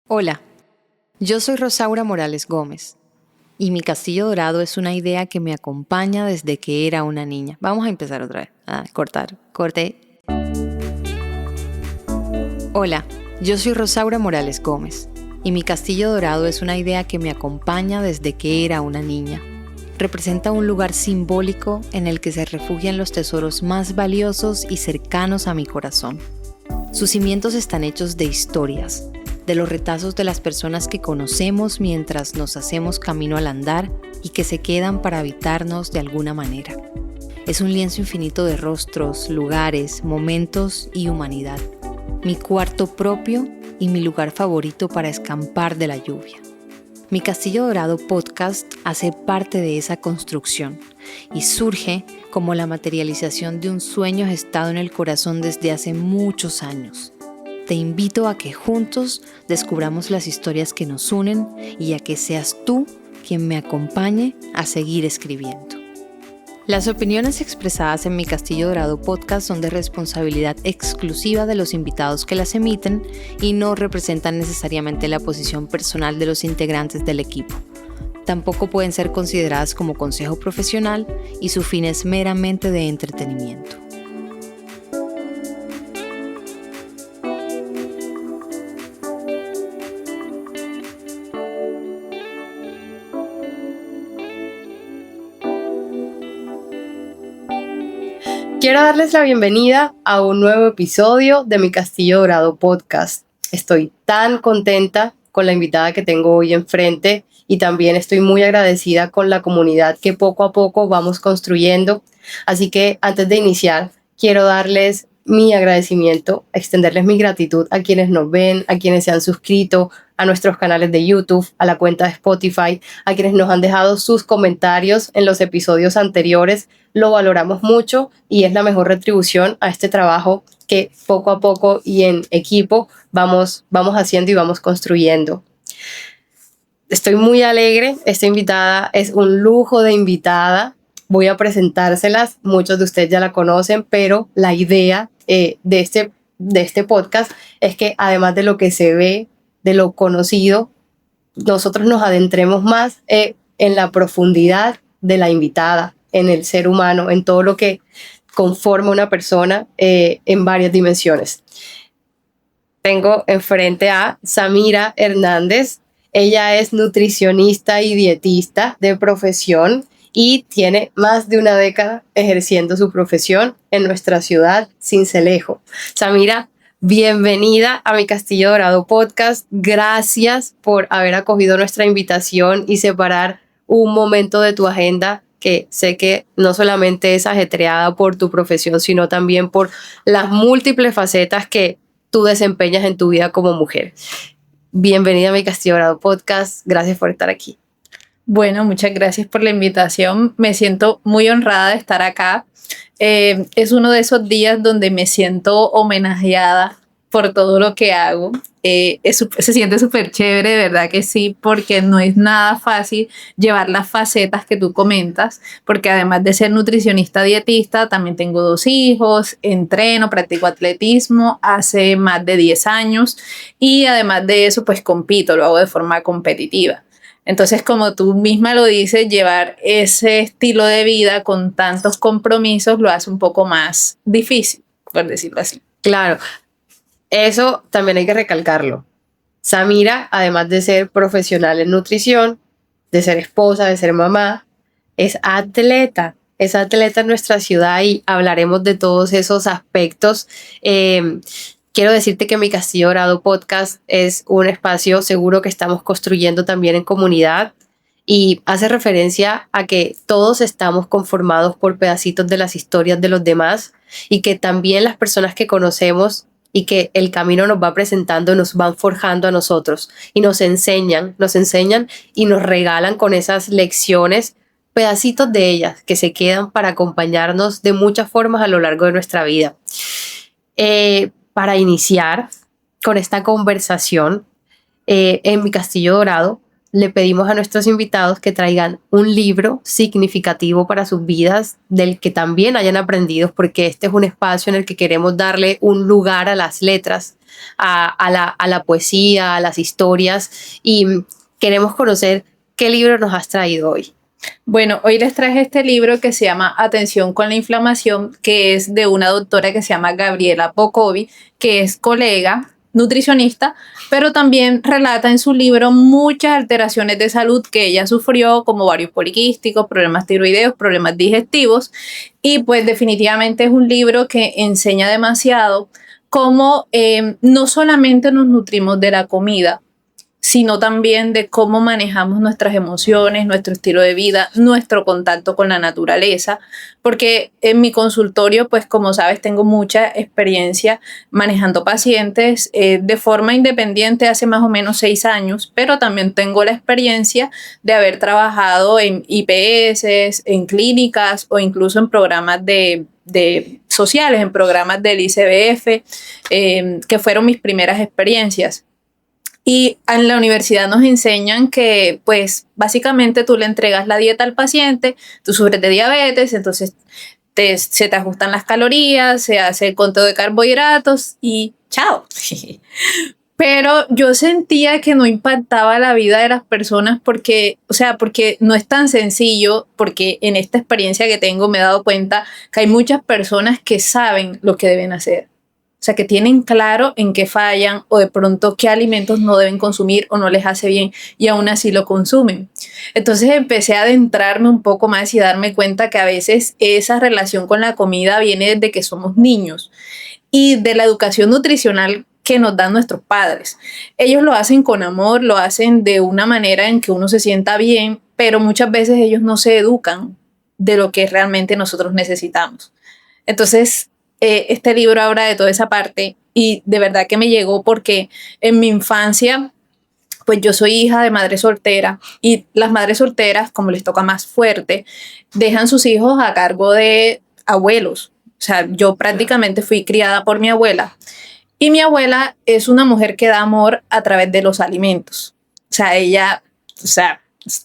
Hola, yo soy Rosaura Morales Gómez y mi castillo dorado es una idea que me acompaña desde que era una niña. Vamos a empezar otra vez. Corte. Hola, yo soy Rosaura Morales Gómez y mi castillo dorado es una idea que me acompaña desde que era una niña. Representa un lugar simbólico en el que se refugian los tesoros más valiosos y cercanos a mi corazón. Sus cimientos están hechos de historias, de los retazos de las personas que conocemos mientras nos hacemos camino al andar y que se quedan para habitarnos de alguna manera. Es un lienzo infinito de rostros, lugares, momentos y humanidad. Mi cuarto propio y mi lugar favorito para escampar de la lluvia. Mi Castillo Dorado podcast hace parte de esa construcción y surge como la materialización de un sueño gestado en el corazón desde hace muchos años. Te invito a que juntos descubramos las historias que nos unen y a que seas tú quien me acompañe a seguir escribiendo. Las opiniones expresadas en mi Castillo Dorado podcast son de responsabilidad exclusiva de los invitados que las emiten y no representan necesariamente la posición personal de los integrantes del equipo. Tampoco pueden ser consideradas como consejo profesional y su fin es meramente de entretenimiento. Quiero darles la bienvenida a un nuevo episodio de mi Castillo Dorado podcast. Estoy tan contenta con la invitada que tengo hoy enfrente y también estoy muy agradecida con la comunidad que poco a poco vamos construyendo. Así que antes de iniciar, quiero darles mi agradecimiento, extenderles mi gratitud a quienes nos ven, a quienes se han suscrito a nuestros canales de YouTube, a la cuenta de Spotify, a quienes nos han dejado sus comentarios en los episodios anteriores. Lo valoramos mucho y es la mejor retribución a este trabajo que poco a poco y en equipo vamos haciendo y vamos construyendo. Estoy muy alegre, esta invitada es un lujo de invitada. Voy a presentárselas, muchos de ustedes ya la conocen, pero la idea de este podcast es que además de lo que se ve, de lo conocido, nosotros nos adentremos más en la profundidad de la invitada, en el ser humano, en todo lo que conforma una persona en varias dimensiones. Tengo enfrente a Samira Hernández. Ella es nutricionista y dietista de profesión y tiene más de una década ejerciendo su profesión en nuestra ciudad, Sincelejo. Samira, bienvenida a mi Castillo Dorado podcast. Gracias por haber acogido nuestra invitación y separar un momento de tu agenda que sé que no solamente es ajetreada por tu profesión, sino también por las múltiples facetas que tú desempeñas en tu vida como mujer. Bienvenida a mi Castillo Dorado podcast. Gracias por estar aquí. Bueno, muchas gracias por la invitación. Me siento muy honrada de estar acá. Es uno de esos días donde me siento homenajeada por todo lo que hago. Se siente súper chévere, de verdad que sí, porque no es nada fácil llevar las facetas que tú comentas, porque además de ser nutricionista dietista, también tengo 2 hijos, entreno, practico atletismo hace más de 10 años y además de eso, pues compito, lo hago de forma competitiva. Entonces, como tú misma lo dices, llevar ese estilo de vida con tantos compromisos lo hace un poco más difícil, por decirlo así. Claro, eso también hay que recalcarlo. Samira, además de ser profesional en nutrición, de ser esposa, de ser mamá, es atleta en nuestra ciudad y hablaremos de todos esos aspectos. Quiero decirte que mi Castillo Dorado podcast es un espacio seguro que estamos construyendo también en comunidad y hace referencia a que todos estamos conformados por pedacitos de las historias de los demás y que también las personas que conocemos y que el camino nos va presentando nos van forjando a nosotros y nos enseñan y nos regalan con esas lecciones pedacitos de ellas que se quedan para acompañarnos de muchas formas a lo largo de nuestra vida. Para iniciar con esta conversación, en mi Castillo Dorado le pedimos a nuestros invitados que traigan un libro significativo para sus vidas, del que también hayan aprendido, porque este es un espacio en el que queremos darle un lugar a las letras, a la poesía, a las historias, y queremos conocer qué libro nos has traído hoy. Bueno, hoy les traje este libro que se llama Atención con la inflamación, que es de una doctora que se llama Gabriela Pocovi, que es colega nutricionista, pero también relata en su libro muchas alteraciones de salud que ella sufrió, como ovarios poliquísticos, problemas tiroideos, problemas digestivos, y pues definitivamente es un libro que enseña demasiado cómo no solamente nos nutrimos de la comida, sino también de cómo manejamos nuestras emociones, nuestro estilo de vida, nuestro contacto con la naturaleza, porque en mi consultorio, pues como sabes, tengo mucha experiencia manejando pacientes de forma independiente hace más o menos 6 años, pero también tengo la experiencia de haber trabajado en IPS, en clínicas o incluso en programas de sociales, en programas del ICBF, que fueron mis primeras experiencias. Y en la universidad nos enseñan que, pues, básicamente tú le entregas la dieta al paciente, tú sufres de diabetes, entonces se te ajustan las calorías, se hace el conteo de carbohidratos y chao. Pero yo sentía que no impactaba la vida de las personas porque no es tan sencillo, porque en esta experiencia que tengo me he dado cuenta que hay muchas personas que saben lo que deben hacer. O sea, que tienen claro en qué fallan o de pronto qué alimentos no deben consumir o no les hace bien y aún así lo consumen. Entonces empecé a adentrarme un poco más y darme cuenta que a veces esa relación con la comida viene desde que somos niños y de la educación nutricional que nos dan nuestros padres. Ellos lo hacen con amor, lo hacen de una manera en que uno se sienta bien, pero muchas veces ellos no se educan de lo que realmente nosotros necesitamos. Entonces, este libro habla de toda esa parte y de verdad que me llegó porque en mi infancia, pues yo soy hija de madre soltera y las madres solteras, como les toca más fuerte, dejan sus hijos a cargo de abuelos. O sea, yo prácticamente fui criada por mi abuela y mi abuela es una mujer que da amor a través de los alimentos. O sea, ella,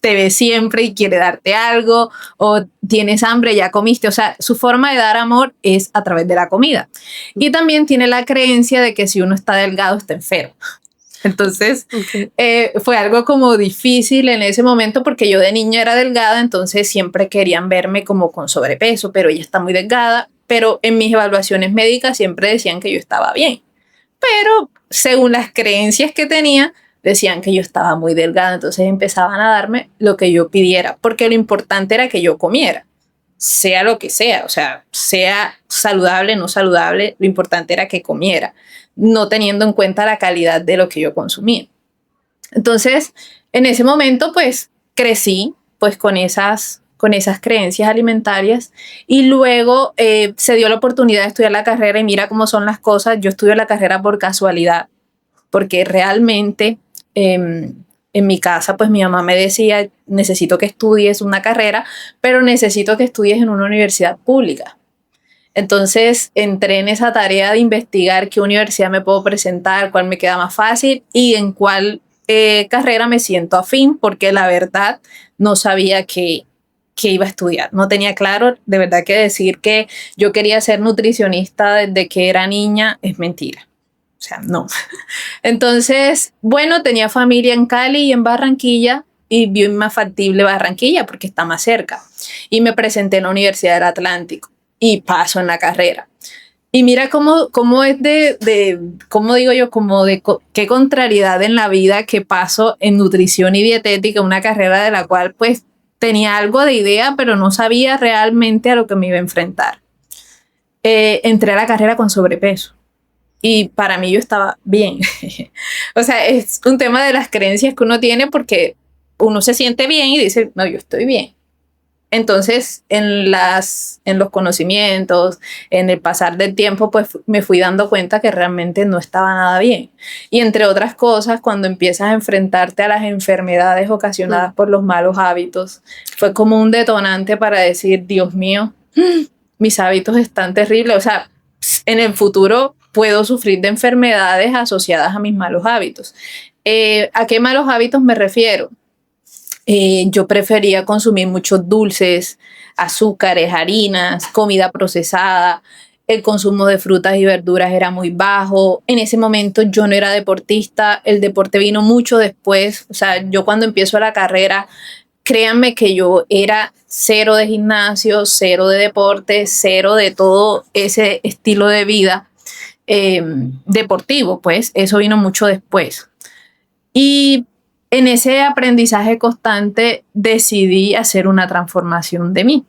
te ve siempre y quiere darte algo, o tienes hambre, ya comiste. O sea, su forma de dar amor es a través de la comida. Y también tiene la creencia de que si uno está delgado, está enfermo. Entonces, fue algo como difícil en ese momento porque yo de niña era delgada, entonces siempre querían verme como con sobrepeso, pero ella está muy delgada. Pero en mis evaluaciones médicas siempre decían que yo estaba bien. Pero según las creencias que tenía, decían que yo estaba muy delgada, entonces empezaban a darme lo que yo pidiera, porque lo importante era que yo comiera, sea lo que sea, o sea saludable, no saludable, lo importante era que comiera, no teniendo en cuenta la calidad de lo que yo consumía. Entonces, en ese momento, pues, crecí, pues, con esas creencias alimentarias y luego se dio la oportunidad de estudiar la carrera y mira cómo son las cosas. Yo estudio la carrera por casualidad, porque realmente en mi casa, pues mi mamá me decía, necesito que estudies una carrera, pero necesito que estudies en una universidad pública. Entonces entré en esa tarea de investigar qué universidad me puedo presentar, cuál me queda más fácil y en cuál carrera me siento afín, porque la verdad no sabía qué iba a estudiar. No tenía claro, de verdad que decir que yo quería ser nutricionista desde que era niña es mentira. O sea, no. Entonces, bueno, tenía familia en Cali y en Barranquilla y vi más factible Barranquilla porque está más cerca. Y me presenté en la Universidad del Atlántico y paso en la carrera. Y mira cómo es cómo digo yo, como de qué contrariedad en la vida que paso en nutrición y dietética, una carrera de la cual pues tenía algo de idea, pero no sabía realmente a lo que me iba a enfrentar. Entré a la carrera con sobrepeso. Y para mí yo estaba bien. O sea, es un tema de las creencias que uno tiene porque uno se siente bien y dice, no, yo estoy bien. Entonces, en los conocimientos, en el pasar del tiempo, pues me fui dando cuenta que realmente no estaba nada bien. Y entre otras cosas, cuando empiezas a enfrentarte a las enfermedades ocasionadas por los malos hábitos, fue como un detonante para decir, Dios mío, mis hábitos están terribles. O sea, en el futuro puedo sufrir de enfermedades asociadas a mis malos hábitos. ¿A qué malos hábitos me refiero? Yo prefería consumir muchos dulces, azúcares, harinas, comida procesada. el consumo de frutas y verduras era muy bajo. En ese momento yo no era deportista, el deporte vino mucho después. O sea, yo cuando empiezo la carrera, créanme que yo era cero de gimnasio, cero de deporte, cero de todo ese estilo de vida deportivo, pues eso vino mucho después. Y en ese aprendizaje constante decidí hacer una transformación de mí.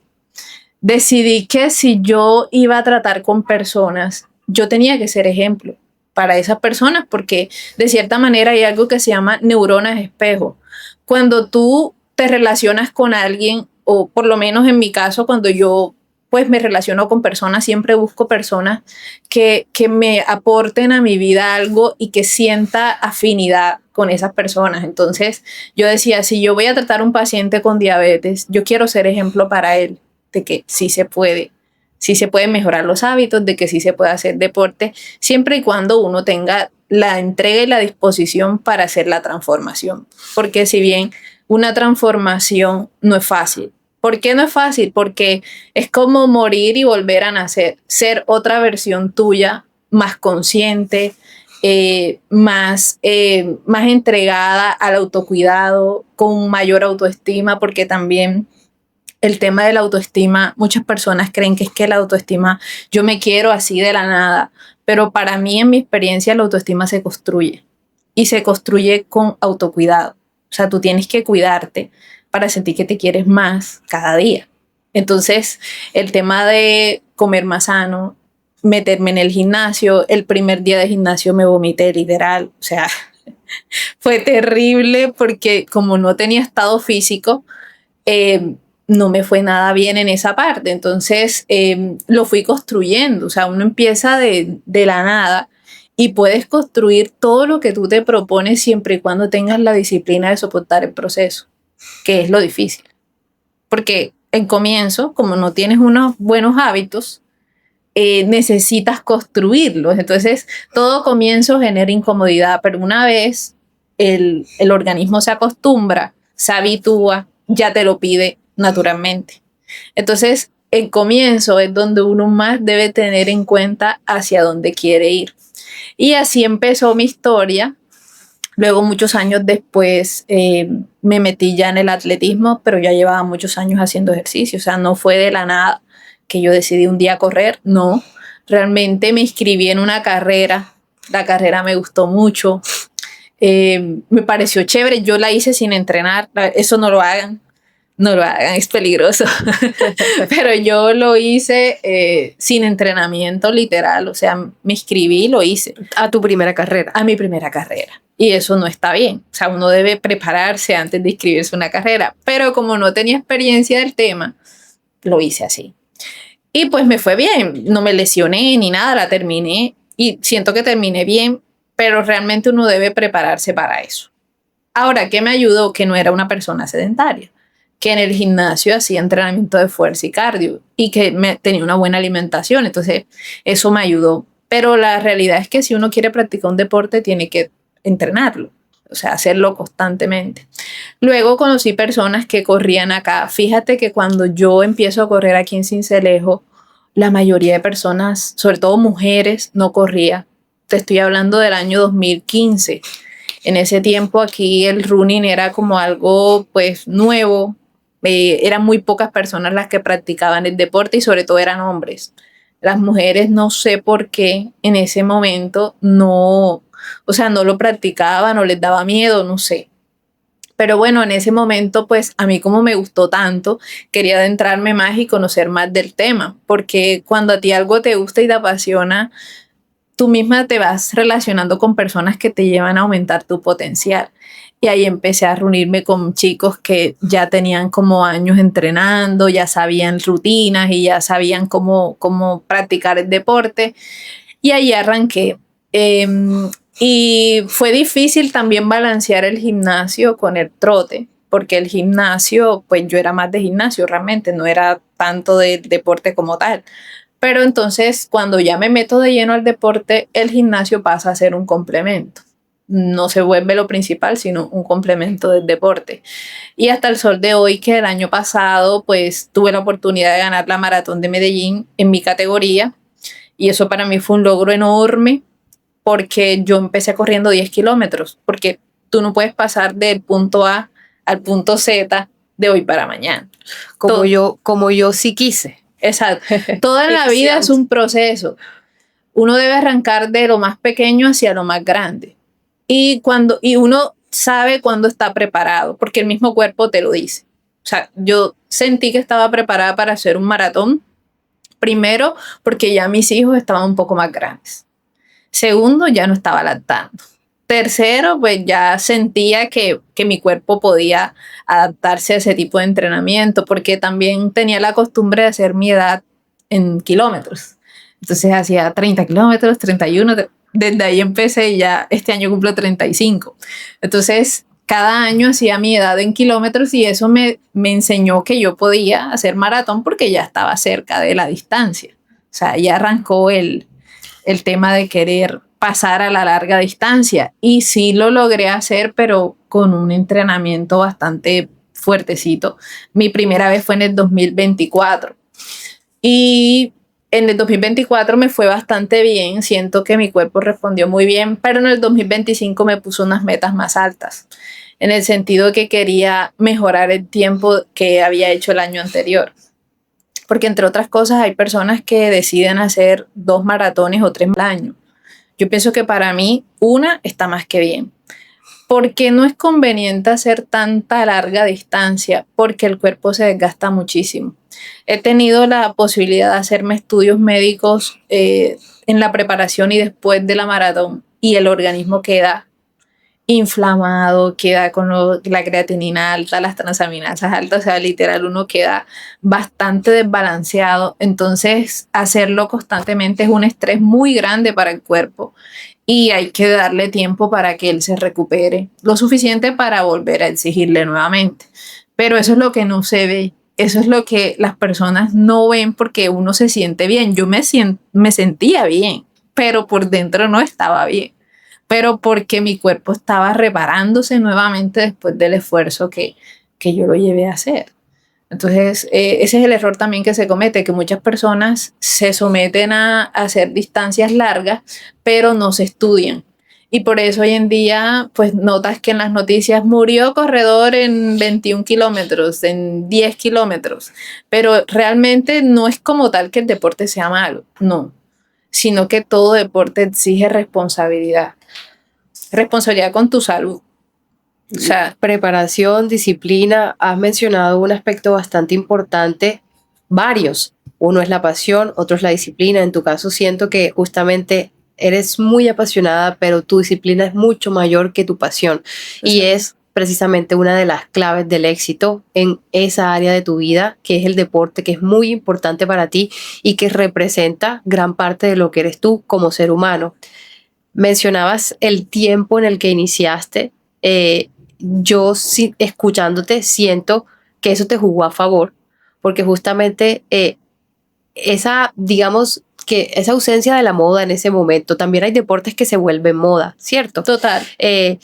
Decidí que si yo iba a tratar con personas, yo tenía que ser ejemplo para esas personas, porque de cierta manera hay algo que se llama neuronas espejo. Cuando tú te relacionas con alguien, o por lo menos en mi caso, cuando yo pues me relaciono con personas, siempre busco personas que me aporten a mi vida algo y que sienta afinidad con esas personas. Entonces yo decía, si yo voy a tratar a un paciente con diabetes, yo quiero ser ejemplo para él de que sí se puede mejorar los hábitos, de que sí se puede hacer deporte, siempre y cuando uno tenga la entrega y la disposición para hacer la transformación. Porque si bien una transformación no es fácil. ¿Por qué no es fácil? Porque es como morir y volver a nacer, ser otra versión tuya, más consciente, más entregada al autocuidado, con mayor autoestima, porque también el tema de la autoestima, muchas personas creen que es que la autoestima, yo me quiero así de la nada, pero para mí, en mi experiencia, la autoestima se construye y se construye con autocuidado. O sea, tú tienes que cuidarte para sentir que te quieres más cada día. Entonces, el tema de comer más sano, meterme en el gimnasio, el primer día de gimnasio me vomité literal, o sea, fue terrible porque como no tenía estado físico, no me fue nada bien en esa parte. Entonces lo fui construyendo. O sea, uno empieza de la nada y puedes construir todo lo que tú te propones siempre y cuando tengas la disciplina de soportar el proceso, que es lo difícil. Porque en comienzo, como no tienes unos buenos hábitos, necesitas construirlos. Entonces todo comienzo genera incomodidad, pero una vez el organismo se acostumbra, se habitúa, ya te lo pide naturalmente. Entonces, el comienzo es donde uno más debe tener en cuenta hacia dónde quiere ir. Y así empezó mi historia. Luego, muchos años después, me metí ya en el atletismo, pero ya llevaba muchos años haciendo ejercicio. O sea, no fue de la nada que yo decidí un día correr, no. Realmente me inscribí en una carrera. La carrera me gustó mucho. Me pareció chévere. Yo la hice sin entrenar. Eso no lo hagan. No lo hagan, es peligroso. Pero yo lo hice sin entrenamiento literal. O sea, me inscribí y lo hice. ¿A tu primera carrera? A mi primera carrera. Y eso no está bien. O sea, uno debe prepararse antes de inscribirse a una carrera. Pero como no tenía experiencia del tema, lo hice así. Y pues me fue bien. No me lesioné ni nada, la terminé. Y siento que terminé bien, pero realmente uno debe prepararse para eso. Ahora, ¿qué me ayudó? Que no era una persona sedentaria, que en el gimnasio hacía entrenamiento de fuerza y cardio y que tenía una buena alimentación. Entonces, eso me ayudó. Pero la realidad es que si uno quiere practicar un deporte, tiene que entrenarlo, o sea, hacerlo constantemente. Luego conocí personas que corrían acá. Fíjate que cuando yo empiezo a correr aquí en Sincelejo, la mayoría de personas, sobre todo mujeres, no corría. Te estoy hablando del año 2015. En ese tiempo aquí el running era como algo pues nuevo. Eran muy pocas personas las que practicaban el deporte y sobre todo eran hombres. Las mujeres no sé por qué en ese momento no lo practicaban o les daba miedo, no sé. Pero bueno, en ese momento pues a mí como me gustó tanto, quería adentrarme más y conocer más del tema, porque cuando a ti algo te gusta y te apasiona, tú misma te vas relacionando con personas que te llevan a aumentar tu potencial. Y ahí empecé a reunirme con chicos que ya tenían como años entrenando, ya sabían rutinas y ya sabían cómo practicar el deporte. Y ahí arranqué. Y fue difícil también balancear el gimnasio con el trote, porque el gimnasio, pues yo era más de gimnasio realmente, no era tanto de deporte como tal. Pero entonces, cuando ya me meto de lleno al deporte, el gimnasio pasa a ser un complemento. No se vuelve lo principal, sino un complemento del deporte. Y hasta el sol de hoy, que el año pasado, pues tuve la oportunidad de ganar la maratón de Medellín en mi categoría. Y eso para mí fue un logro enorme porque yo empecé corriendo 10 kilómetros, porque tú no puedes pasar del punto A al punto Z de hoy para mañana. Como yo sí quise. Exacto. Toda la vida es un proceso. Uno debe arrancar de lo más pequeño hacia lo más grande. Y uno sabe cuándo está preparado, porque el mismo cuerpo te lo dice. O sea, yo sentí que estaba preparada para hacer un maratón. Primero, porque ya mis hijos estaban un poco más grandes. Segundo, ya no estaba lactando. Tercero, pues ya sentía que mi cuerpo podía adaptarse a ese tipo de entrenamiento, porque también tenía la costumbre de hacer mi edad en kilómetros. Entonces hacía 30 kilómetros, 31, desde ahí empecé y ya este año cumplo 35. Entonces, cada año hacía mi edad en kilómetros y eso me enseñó que yo podía hacer maratón porque ya estaba cerca de la distancia. O sea, ya arrancó el tema de querer pasar a la larga distancia. Y sí lo logré hacer, pero con un entrenamiento bastante fuertecito. Mi primera vez fue en el 2024. Y en el 2024 me fue bastante bien. Siento que mi cuerpo respondió muy bien, pero en el 2025 me puso unas metas más altas, en el sentido que quería mejorar el tiempo que había hecho el año anterior. Porque entre otras cosas hay personas que deciden hacer 2 maratones o 3 al año. Yo pienso que para mí una está más que bien. Porque no es conveniente hacer tanta larga distancia porque el cuerpo se desgasta muchísimo. He tenido la posibilidad de hacerme estudios médicos en la preparación y después de la maratón y el organismo queda inflamado, queda con la creatinina alta, las transaminasas altas, o sea, literal uno queda bastante desbalanceado. Entonces, hacerlo constantemente es un estrés muy grande para el cuerpo y hay que darle tiempo para que él se recupere lo suficiente para volver a exigirle nuevamente. Pero eso es lo que no se ve, eso es lo que las personas no ven porque uno se siente bien. Yo me sentía bien, pero por dentro no estaba bien. Pero porque mi cuerpo estaba reparándose nuevamente después del esfuerzo que yo lo llevé a hacer. Entonces, ese es el error también que se comete, que muchas personas se someten a hacer distancias largas, pero no se estudian. Y por eso hoy en día, pues notas que en las noticias murió corredor en 21 kilómetros, en 10 kilómetros, pero realmente no es como tal que el deporte sea malo, no, sino que todo deporte exige responsabilidad. Responsabilidad con tu salud. O sea, preparación, disciplina. Has mencionado un aspecto bastante importante, varios. Uno es la pasión, otro es la disciplina. En tu caso siento que justamente eres muy apasionada, pero tu disciplina es mucho mayor que tu pasión. Y es precisamente una de las claves del éxito en esa área de tu vida, que es el deporte, que es muy importante para ti y que representa gran parte de lo que eres tú como ser humano. Mencionabas el tiempo en el que iniciaste. Yo escuchándote siento que eso te jugó a favor, porque justamente digamos que esa ausencia de la moda en ese momento, también hay deportes que se vuelven moda, ¿cierto? Total. Te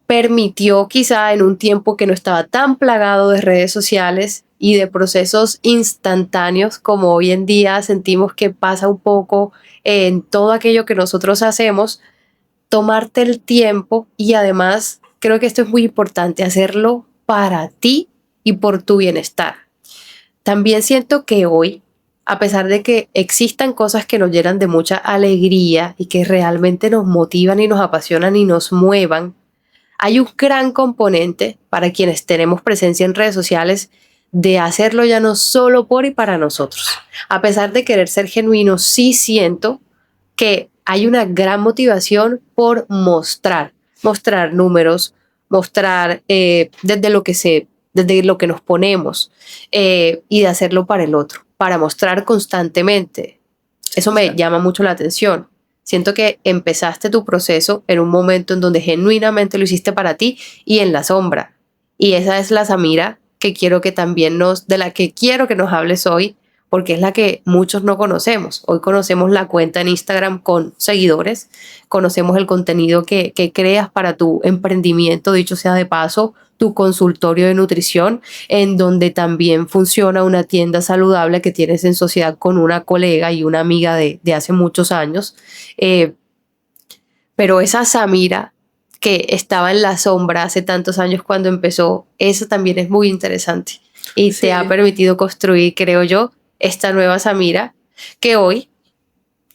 permitió quizá en un tiempo que no estaba tan plagado de redes sociales y de procesos instantáneos como hoy en día sentimos que pasa un poco en todo aquello que nosotros hacemos, tomarte el tiempo y además creo que esto es muy importante, hacerlo para ti y por tu bienestar. También siento que hoy, a pesar de que existan cosas que nos llenan de mucha alegría y que realmente nos motivan y nos apasionan y nos muevan, hay un gran componente para quienes tenemos presencia en redes sociales de hacerlo ya no solo por y para nosotros. A pesar de querer ser genuino, sí siento que hay una gran motivación por mostrar números, mostrar desde lo que nos ponemos y de hacerlo para el otro, para mostrar constantemente. Eso me llama mucho la atención. Siento que empezaste tu proceso en un momento en donde genuinamente lo hiciste para ti y en la sombra. Y esa es la Samira de la que quiero que nos hables hoy, porque es la que muchos no conocemos. Hoy conocemos la cuenta en Instagram con seguidores, conocemos el contenido que creas para tu emprendimiento, dicho sea de paso, tu consultorio de nutrición, en donde también funciona una tienda saludable que tienes en sociedad con una colega y una amiga de hace muchos años. Pero esa Samira que estaba en la sombra hace tantos años cuando empezó, eso también es muy interesante y te ha permitido construir, creo yo, esta nueva Samira que hoy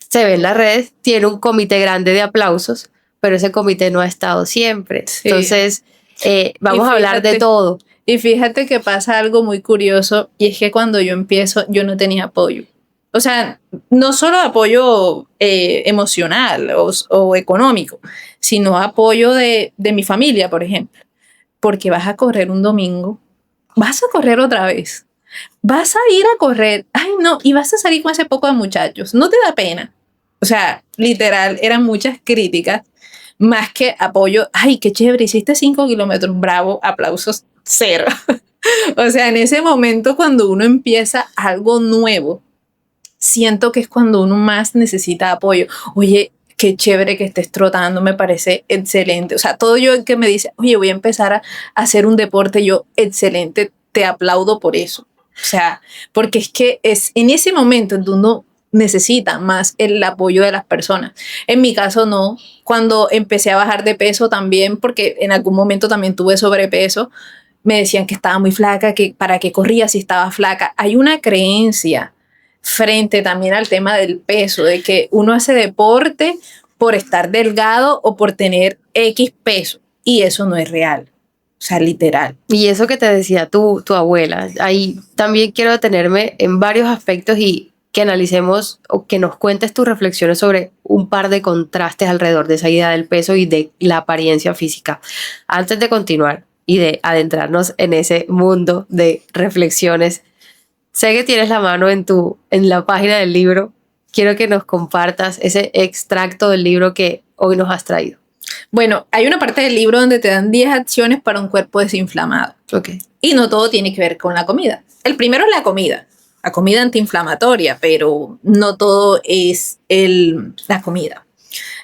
se ve en las redes, tiene un comité grande de aplausos, pero ese comité no ha estado siempre. Sí. Entonces, vamos a hablar de todo. Y fíjate que pasa algo muy curioso, y es que cuando yo empiezo, yo no tenía apoyo. O sea, no solo apoyo emocional o económico, sino apoyo de mi familia, por ejemplo. Porque vas a correr un domingo, vas a correr otra vez, vas a ir a correr, ay no, y vas a salir con ese poco de muchachos, no te da pena. O sea, literal, eran muchas críticas, más que apoyo. Ay, qué chévere, hiciste 5 kilómetros, bravo, aplausos, cero. O sea, en ese momento cuando uno empieza algo nuevo, siento que es cuando uno más necesita apoyo. Oye, qué chévere que estés trotando, me parece excelente. O sea, todo yo que me dice, oye, voy a empezar a hacer un deporte, yo, excelente, te aplaudo por eso. O sea, porque es que es en ese momento en donde uno necesita más el apoyo de las personas. En mi caso no. Cuando empecé a bajar de peso también, porque en algún momento también tuve sobrepeso, me decían que estaba muy flaca, que para qué corría si estaba flaca. Hay una creencia frente también al tema del peso, de que uno hace deporte por estar delgado o por tener X peso, y eso no es real, o sea, literal. Y eso que te decía tu abuela, ahí también quiero detenerme en varios aspectos y que analicemos o que nos cuentes tus reflexiones sobre un par de contrastes alrededor de esa idea del peso y de la apariencia física. Antes de continuar y de adentrarnos en ese mundo de reflexiones, sé que tienes la mano en la página del libro. Quiero que nos compartas ese extracto del libro que hoy nos has traído. Bueno, hay una parte del libro donde te dan 10 acciones para un cuerpo desinflamado. Okay. Y no todo tiene que ver con la comida. El primero es la comida antiinflamatoria, pero no todo es la comida.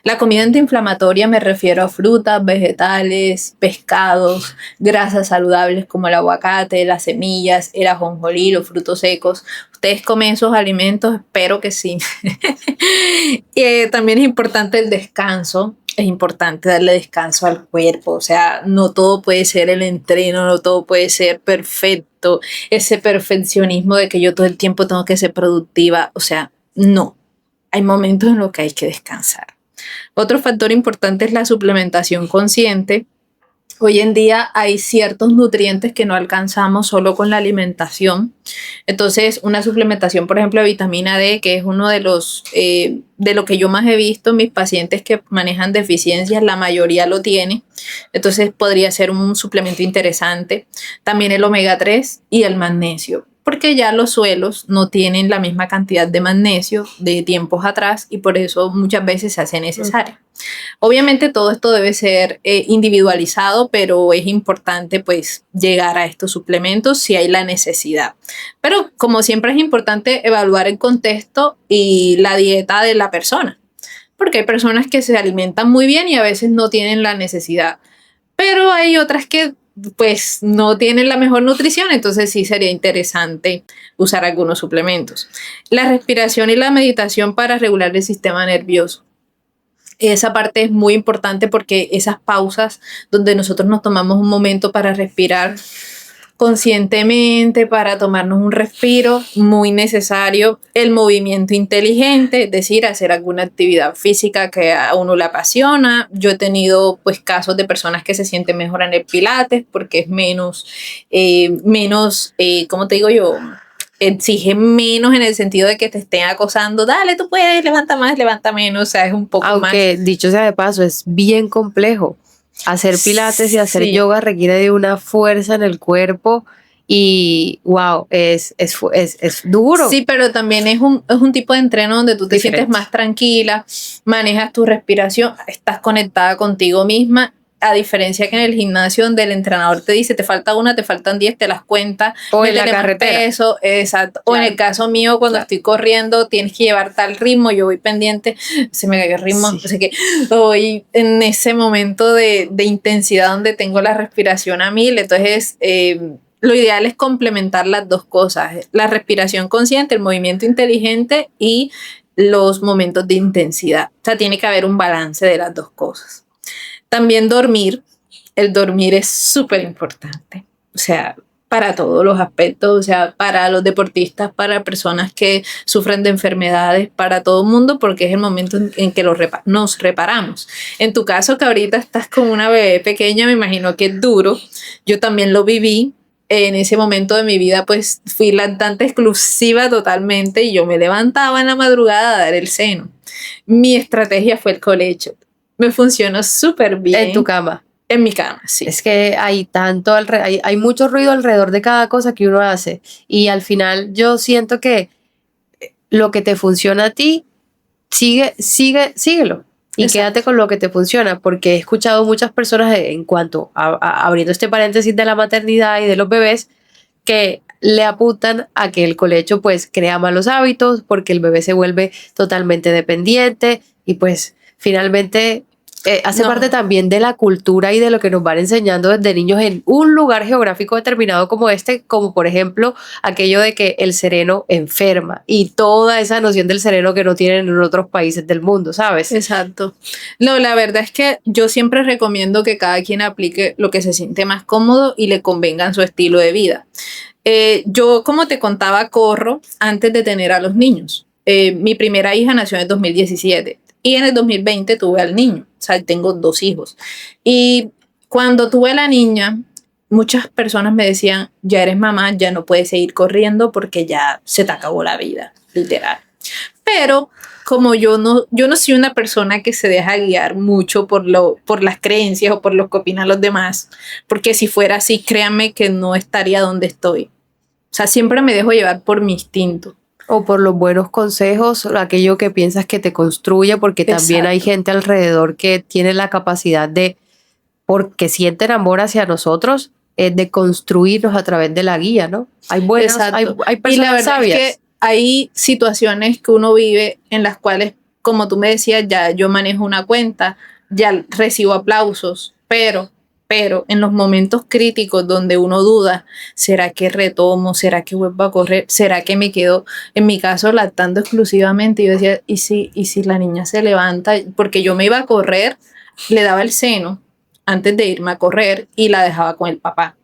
La comida antiinflamatoria me refiero a frutas, vegetales, pescados, grasas saludables como el aguacate, las semillas, el ajonjolí, los frutos secos. ¿Ustedes comen esos alimentos? Espero que sí. También es importante el descanso. Es importante darle descanso al cuerpo. O sea, no todo puede ser el entreno, no todo puede ser perfecto. Ese perfeccionismo de que yo todo el tiempo tengo que ser productiva. O sea, no. Hay momentos en los que hay que descansar. Otro factor importante es la suplementación consciente. Hoy en día hay ciertos nutrientes que no alcanzamos solo con la alimentación. Entonces, una suplementación, por ejemplo, de vitamina D, que es uno de lo que yo más he visto en mis pacientes que manejan deficiencias, la mayoría lo tiene. Entonces, podría ser un suplemento interesante. También el omega 3 y el magnesio, porque ya los suelos no tienen la misma cantidad de magnesio de tiempos atrás y por eso muchas veces se hace necesario. Obviamente todo esto debe ser individualizado, pero es importante pues llegar a estos suplementos si hay la necesidad. Pero como siempre es importante evaluar el contexto y la dieta de la persona, porque hay personas que se alimentan muy bien y a veces no tienen la necesidad, pero hay otras que pues no tienen la mejor nutrición, entonces sí sería interesante usar algunos suplementos. La respiración y la meditación para regular el sistema nervioso. Esa parte es muy importante porque esas pausas donde nosotros nos tomamos un momento para respirar conscientemente, para tomarnos un respiro, muy necesario. El movimiento inteligente, es decir, hacer alguna actividad física que a uno le apasiona. Yo he tenido pues casos de personas que se sienten mejor en el pilates porque es menos, ¿cómo te digo yo? Exige menos en el sentido de que te estén acosando, dale, tú puedes, levanta más, levanta menos, o sea, es un poco más. Aunque dicho sea de paso, es bien complejo. Hacer pilates y hacer yoga requiere de una fuerza en el cuerpo y wow, es duro. Sí, pero también es un tipo de entreno donde tú te sientes más tranquila, manejas tu respiración, estás conectada contigo misma a diferencia que en el gimnasio donde el entrenador te dice, te falta una, te faltan 10, te las cuenta. O en la carretera. Peso, exacto. Claro. O en el caso mío, cuando estoy corriendo, tienes que llevar tal ritmo, yo voy pendiente, se me cayó el ritmo, Sí. así que voy en ese momento de intensidad donde tengo la respiración a 1000, entonces lo ideal es complementar las dos cosas, la respiración consciente, el movimiento inteligente y los momentos de intensidad. O sea, tiene que haber un balance de las dos cosas. También dormir. El dormir es súper importante. O sea, para todos los aspectos, o sea, para los deportistas, para personas que sufren de enfermedades, para todo el mundo, porque es el momento en que nos reparamos. En tu caso, que ahorita estás con una bebé pequeña, me imagino que es duro. Yo también lo viví. En ese momento de mi vida, pues fui lactante exclusiva totalmente y yo me levantaba en la madrugada a dar el seno. Mi estrategia fue el colecho. Me funcionó súper bien. En tu cama. En mi cama, sí. Es que hay tanto, hay mucho ruido alrededor de cada cosa que uno hace. Y al final yo siento que lo que te funciona a ti, síguelo. Y Exacto. quédate con lo que te funciona, porque he escuchado muchas personas en cuanto abriendo este paréntesis de la maternidad y de los bebés, que le apuntan a que el colecho pues crea malos hábitos, porque el bebé se vuelve totalmente dependiente y pues finalmente hace parte también de la cultura y de lo que nos van enseñando desde niños en un lugar geográfico determinado como este, como por ejemplo aquello de que el sereno enferma y toda esa noción del sereno que no tienen en otros países del mundo, ¿sabes? Exacto. No, la verdad es que yo siempre recomiendo que cada quien aplique lo que se siente más cómodo y le convenga en su estilo de vida. Yo, como te contaba, corro antes de tener a los niños. Mi primera hija nació en el 2017 y en el 2020 tuve al niño. O sea, tengo 2 hijos. Y cuando tuve a la niña, muchas personas me decían, ya eres mamá, ya no puedes seguir corriendo porque ya se te acabó la vida, literal. Pero como yo no soy una persona que se deja guiar mucho por las creencias o por lo que opinan los demás, porque si fuera así, créanme que no estaría donde estoy. O sea, siempre me dejo llevar por mi instinto. O por los buenos consejos, aquello que piensas que te construye, porque también hay gente alrededor que tiene la capacidad de, porque sienten amor hacia nosotros, de construirnos a través de la guía, ¿no? Hay buenas, hay personas y la verdad sabias. es que hay situaciones que uno vive en las cuales, como tú me decías, ya yo manejo una cuenta, ya recibo aplausos, pero en los momentos críticos donde uno duda, ¿será que retomo? ¿Será que vuelvo a correr? ¿Será que me quedo, en mi caso, lactando exclusivamente? Y yo decía, ¿y si la niña se levanta? Porque yo me iba a correr, le daba el seno antes de irme a correr y la dejaba con el papá.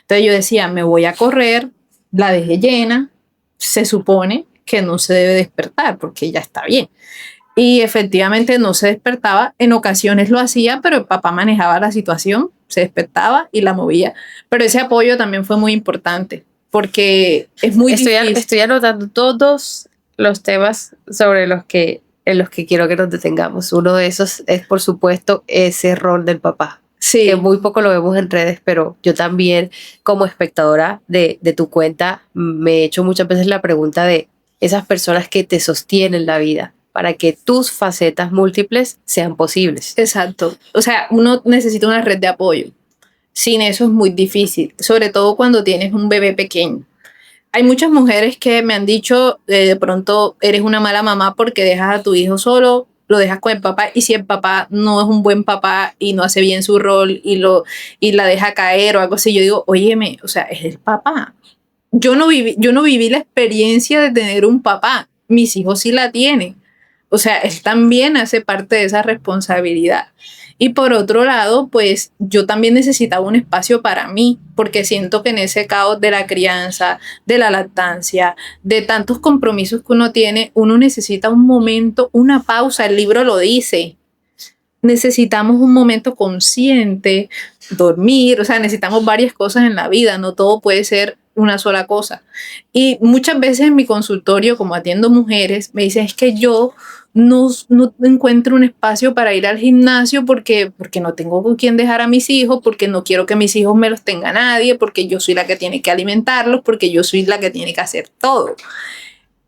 Entonces yo decía, me voy a correr, la dejé llena, se supone que no se debe despertar porque ya está bien. Y efectivamente no se despertaba, en ocasiones lo hacía, pero el papá manejaba la situación, se despertaba y la movía. Pero ese apoyo también fue muy importante, porque es muy difícil. Estoy anotando todos los temas en los que quiero que nos detengamos. Uno de esos es, por supuesto, ese rol del papá. Sí. Que muy poco lo vemos en redes, pero yo también, como espectadora de tu cuenta, me he hecho muchas veces la pregunta de esas personas que te sostienen la vida, para que tus facetas múltiples sean posibles. Exacto. O sea, uno necesita una red de apoyo. Sin eso es muy difícil, sobre todo cuando tienes un bebé pequeño. Hay muchas mujeres que me han dicho, de pronto eres una mala mamá porque dejas a tu hijo solo, lo dejas con el papá, y si el papá no es un buen papá y no hace bien su rol y la deja caer o algo así, yo digo, óyeme, o sea, es el papá. Yo no viví la experiencia de tener un papá, mis hijos sí la tienen. O sea, él también hace parte de esa responsabilidad. Y por otro lado, pues yo también necesitaba un espacio para mí, porque siento que en ese caos de la crianza, de la lactancia, de tantos compromisos que uno tiene, uno necesita un momento, una pausa. El libro lo dice. Necesitamos un momento consciente, dormir, o sea, necesitamos varias cosas en la vida, no todo puede ser una sola cosa. Y muchas veces en mi consultorio, como atiendo mujeres, me dicen, es que yo no encuentro un espacio para ir al gimnasio porque no tengo con quién dejar a mis hijos, porque no quiero que mis hijos me los tenga nadie, porque yo soy la que tiene que alimentarlos, porque yo soy la que tiene que hacer todo.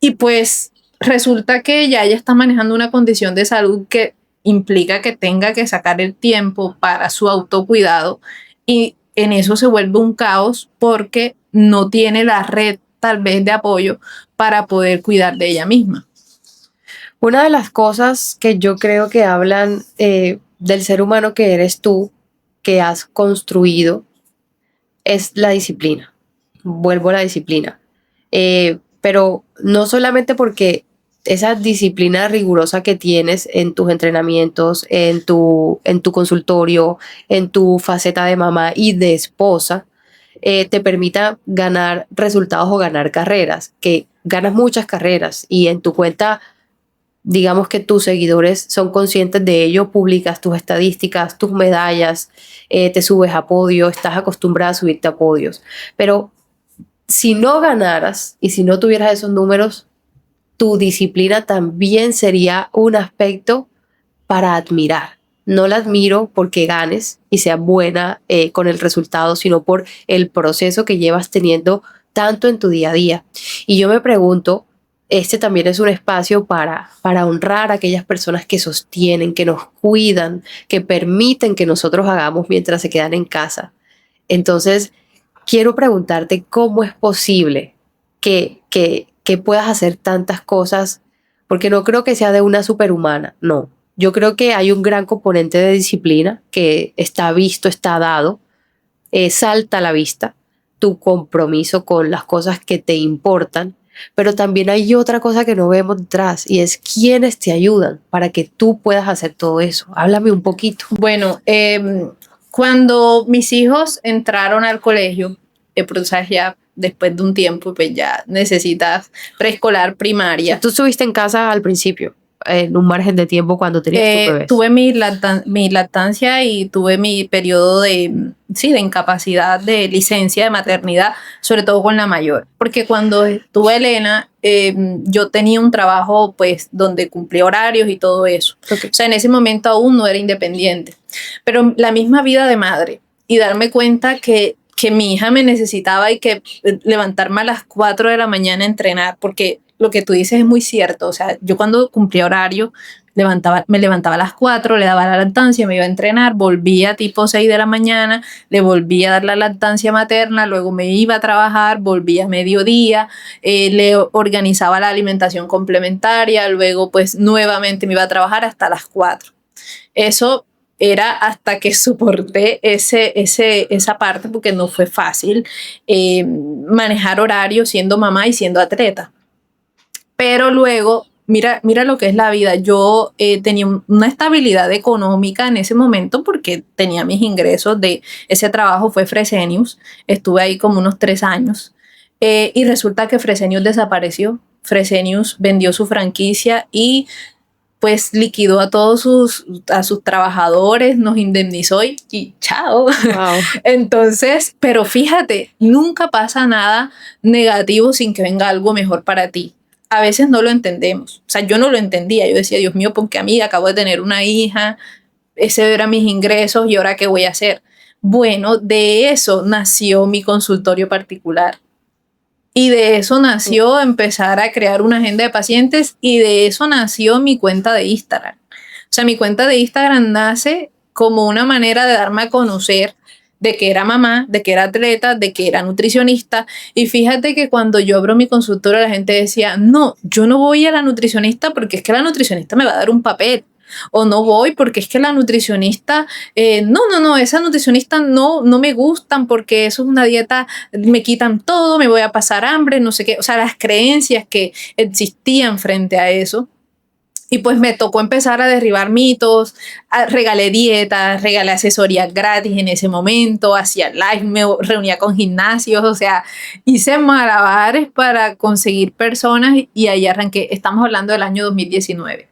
Y pues resulta que ella está manejando una condición de salud que implica que tenga que sacar el tiempo para su autocuidado y en eso se vuelve un caos porque no tiene la red tal vez de apoyo para poder cuidar de ella misma. Una de las cosas que yo creo que hablan del ser humano que eres tú, que has construido, es la disciplina. Vuelvo a la disciplina. Pero no solamente porque esa disciplina rigurosa que tienes en tus entrenamientos, en tu consultorio, en tu faceta de mamá y de esposa, te permita ganar resultados o ganar carreras, que ganas muchas carreras y en tu cuenta, digamos que tus seguidores son conscientes de ello, publicas tus estadísticas, tus medallas, te subes a podio, estás acostumbrada a subirte a podios, pero si no ganaras y si no tuvieras esos números, tu disciplina también sería un aspecto para admirar. No la admiro porque ganes y seas buena con el resultado, sino por el proceso que llevas teniendo tanto en tu día a día. Y yo me pregunto, este también es un espacio para honrar a aquellas personas que sostienen, que nos cuidan, que permiten que nosotros hagamos mientras se quedan en casa. Entonces, quiero preguntarte cómo es posible que puedas hacer tantas cosas, porque no creo que sea de una superhumana, no. Yo creo que hay un gran componente de disciplina que está visto, está dado, salta a la vista, tu compromiso con las cosas que te importan, pero también hay otra cosa que no vemos detrás y es quiénes te ayudan para que tú puedas hacer todo eso. Háblame un poquito. Bueno, cuando mis hijos entraron al colegio, pero sabes, ya después de un tiempo, pues ya necesitas preescolar, primaria. Tú estuviste en casa al principio, en un margen de tiempo cuando tenías tu bebé. Tuve mi lactancia y tuve mi periodo de incapacidad de licencia de maternidad, sobre todo con la mayor. Porque cuando tuve Elena, yo tenía un trabajo pues donde cumplía horarios y todo eso. Okay. O sea, en ese momento aún no era independiente. Pero la misma vida de madre y darme cuenta que mi hija me necesitaba y que levantarme a las 4 de la mañana a entrenar, porque lo que tú dices es muy cierto. O sea, yo cuando cumplía horario, me levantaba a las 4, le daba la lactancia, me iba a entrenar, volvía tipo 6 de la mañana, le volvía a dar la lactancia materna, luego me iba a trabajar, volvía a mediodía, le organizaba la alimentación complementaria, luego pues nuevamente me iba a trabajar hasta las 4. Eso era hasta que soporté esa parte, porque no fue fácil manejar horario siendo mamá y siendo atleta. Pero luego, mira lo que es la vida. Yo tenía una estabilidad económica en ese momento porque tenía mis ingresos de ese trabajo, fue Fresenius. Estuve ahí como unos 3 años. Y resulta que Fresenius desapareció. Fresenius vendió su franquicia y pues liquidó a todos sus trabajadores, nos indemnizó y chao. Wow. Entonces, pero fíjate, nunca pasa nada negativo sin que venga algo mejor para ti. A veces no lo entendemos. O sea, yo no lo entendía. Yo decía, Dios mío, porque a mí acabo de tener una hija, ese eran mis ingresos y ahora ¿qué voy a hacer? Bueno, de eso nació mi consultorio particular. Y de eso nació empezar a crear una agenda de pacientes y de eso nació mi cuenta de Instagram. O sea, mi cuenta de Instagram nace como una manera de darme a conocer de que era mamá, de que era atleta, de que era nutricionista. Y fíjate que cuando yo abro mi consultorio la gente decía, no, yo no voy a la nutricionista porque es que la nutricionista me va a dar un papel. O no voy porque es que la nutricionista, no, esa nutricionista no me gustan porque eso es una dieta, me quitan todo, me voy a pasar hambre, no sé qué. O sea, las creencias que existían frente a eso. Y pues me tocó empezar a derribar mitos, regalé dietas, regalé asesorías gratis en ese momento, hacía live, me reunía con gimnasios, o sea, hice malabares para conseguir personas y ahí arranqué. Estamos hablando del año 2019.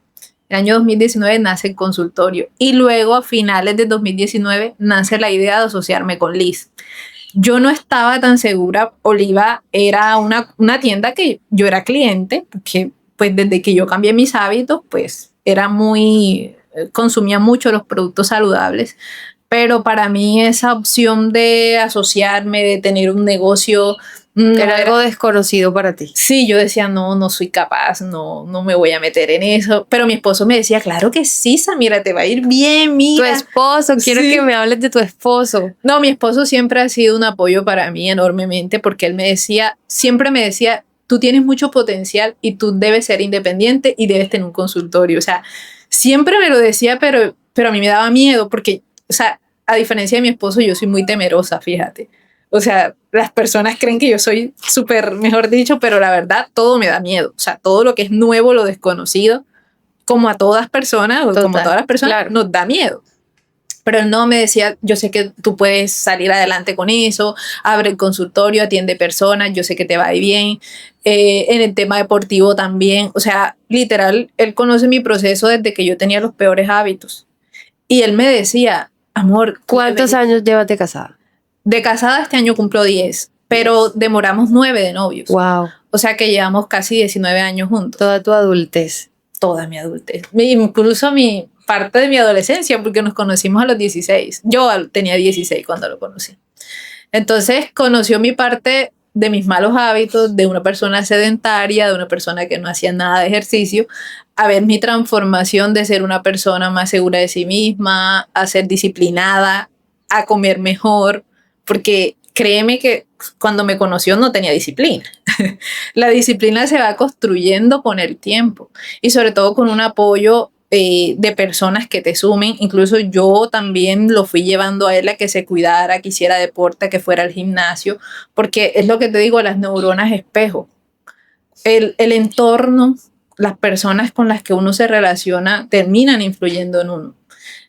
El año 2019 nace el consultorio y luego a finales de 2019 nace la idea de asociarme con Liz. Yo no estaba tan segura. Oliva era una tienda que yo era cliente, porque pues desde que yo cambié mis hábitos, pues consumía mucho los productos saludables, pero para mí esa opción de asociarme, de tener un negocio Era algo desconocido para ti. Sí, yo decía, no soy capaz, no me voy a meter en eso. Pero mi esposo me decía, claro que sí, Samira, te va a ir bien, mira. Tu esposo, quiero que me hables de tu esposo. No, mi esposo siempre ha sido un apoyo para mí enormemente porque él siempre me decía, tú tienes mucho potencial y tú debes ser independiente y debes tener un consultorio. O sea, siempre me lo decía, pero a mí me daba miedo porque, o sea, a diferencia de mi esposo, yo soy muy temerosa, fíjate. O sea, las personas creen que yo soy súper, mejor dicho, pero la verdad, todo me da miedo. O sea, todo lo que es nuevo, lo desconocido, como a todas personas, o como a todas las personas, claro, nos da miedo. Pero él no me decía, yo sé que tú puedes salir adelante con eso, abre el consultorio, atiende personas, yo sé que te va a ir bien. En el tema deportivo también, o sea, literal, él conoce mi proceso desde que yo tenía los peores hábitos. Y él me decía, amor, ¿cuántos años llevas de casada? De casada este año cumplo 10, pero demoramos 9 de novios. Wow. O sea que llevamos casi 19 años juntos. Toda tu adultez. Toda mi adultez. Incluso parte de mi adolescencia, porque nos conocimos a los 16. Yo tenía 16 cuando lo conocí. Entonces conoció mi parte de mis malos hábitos, de una persona sedentaria, de una persona que no hacía nada de ejercicio, a ver mi transformación de ser una persona más segura de sí misma, a ser disciplinada, a comer mejor, porque créeme que cuando me conoció no tenía disciplina. La disciplina se va construyendo con el tiempo y sobre todo con un apoyo de personas que te sumen. Incluso yo también lo fui llevando a él a que se cuidara, que hiciera deporte, que fuera al gimnasio, porque es lo que te digo, las neuronas espejo. El entorno, las personas con las que uno se relaciona terminan influyendo en uno.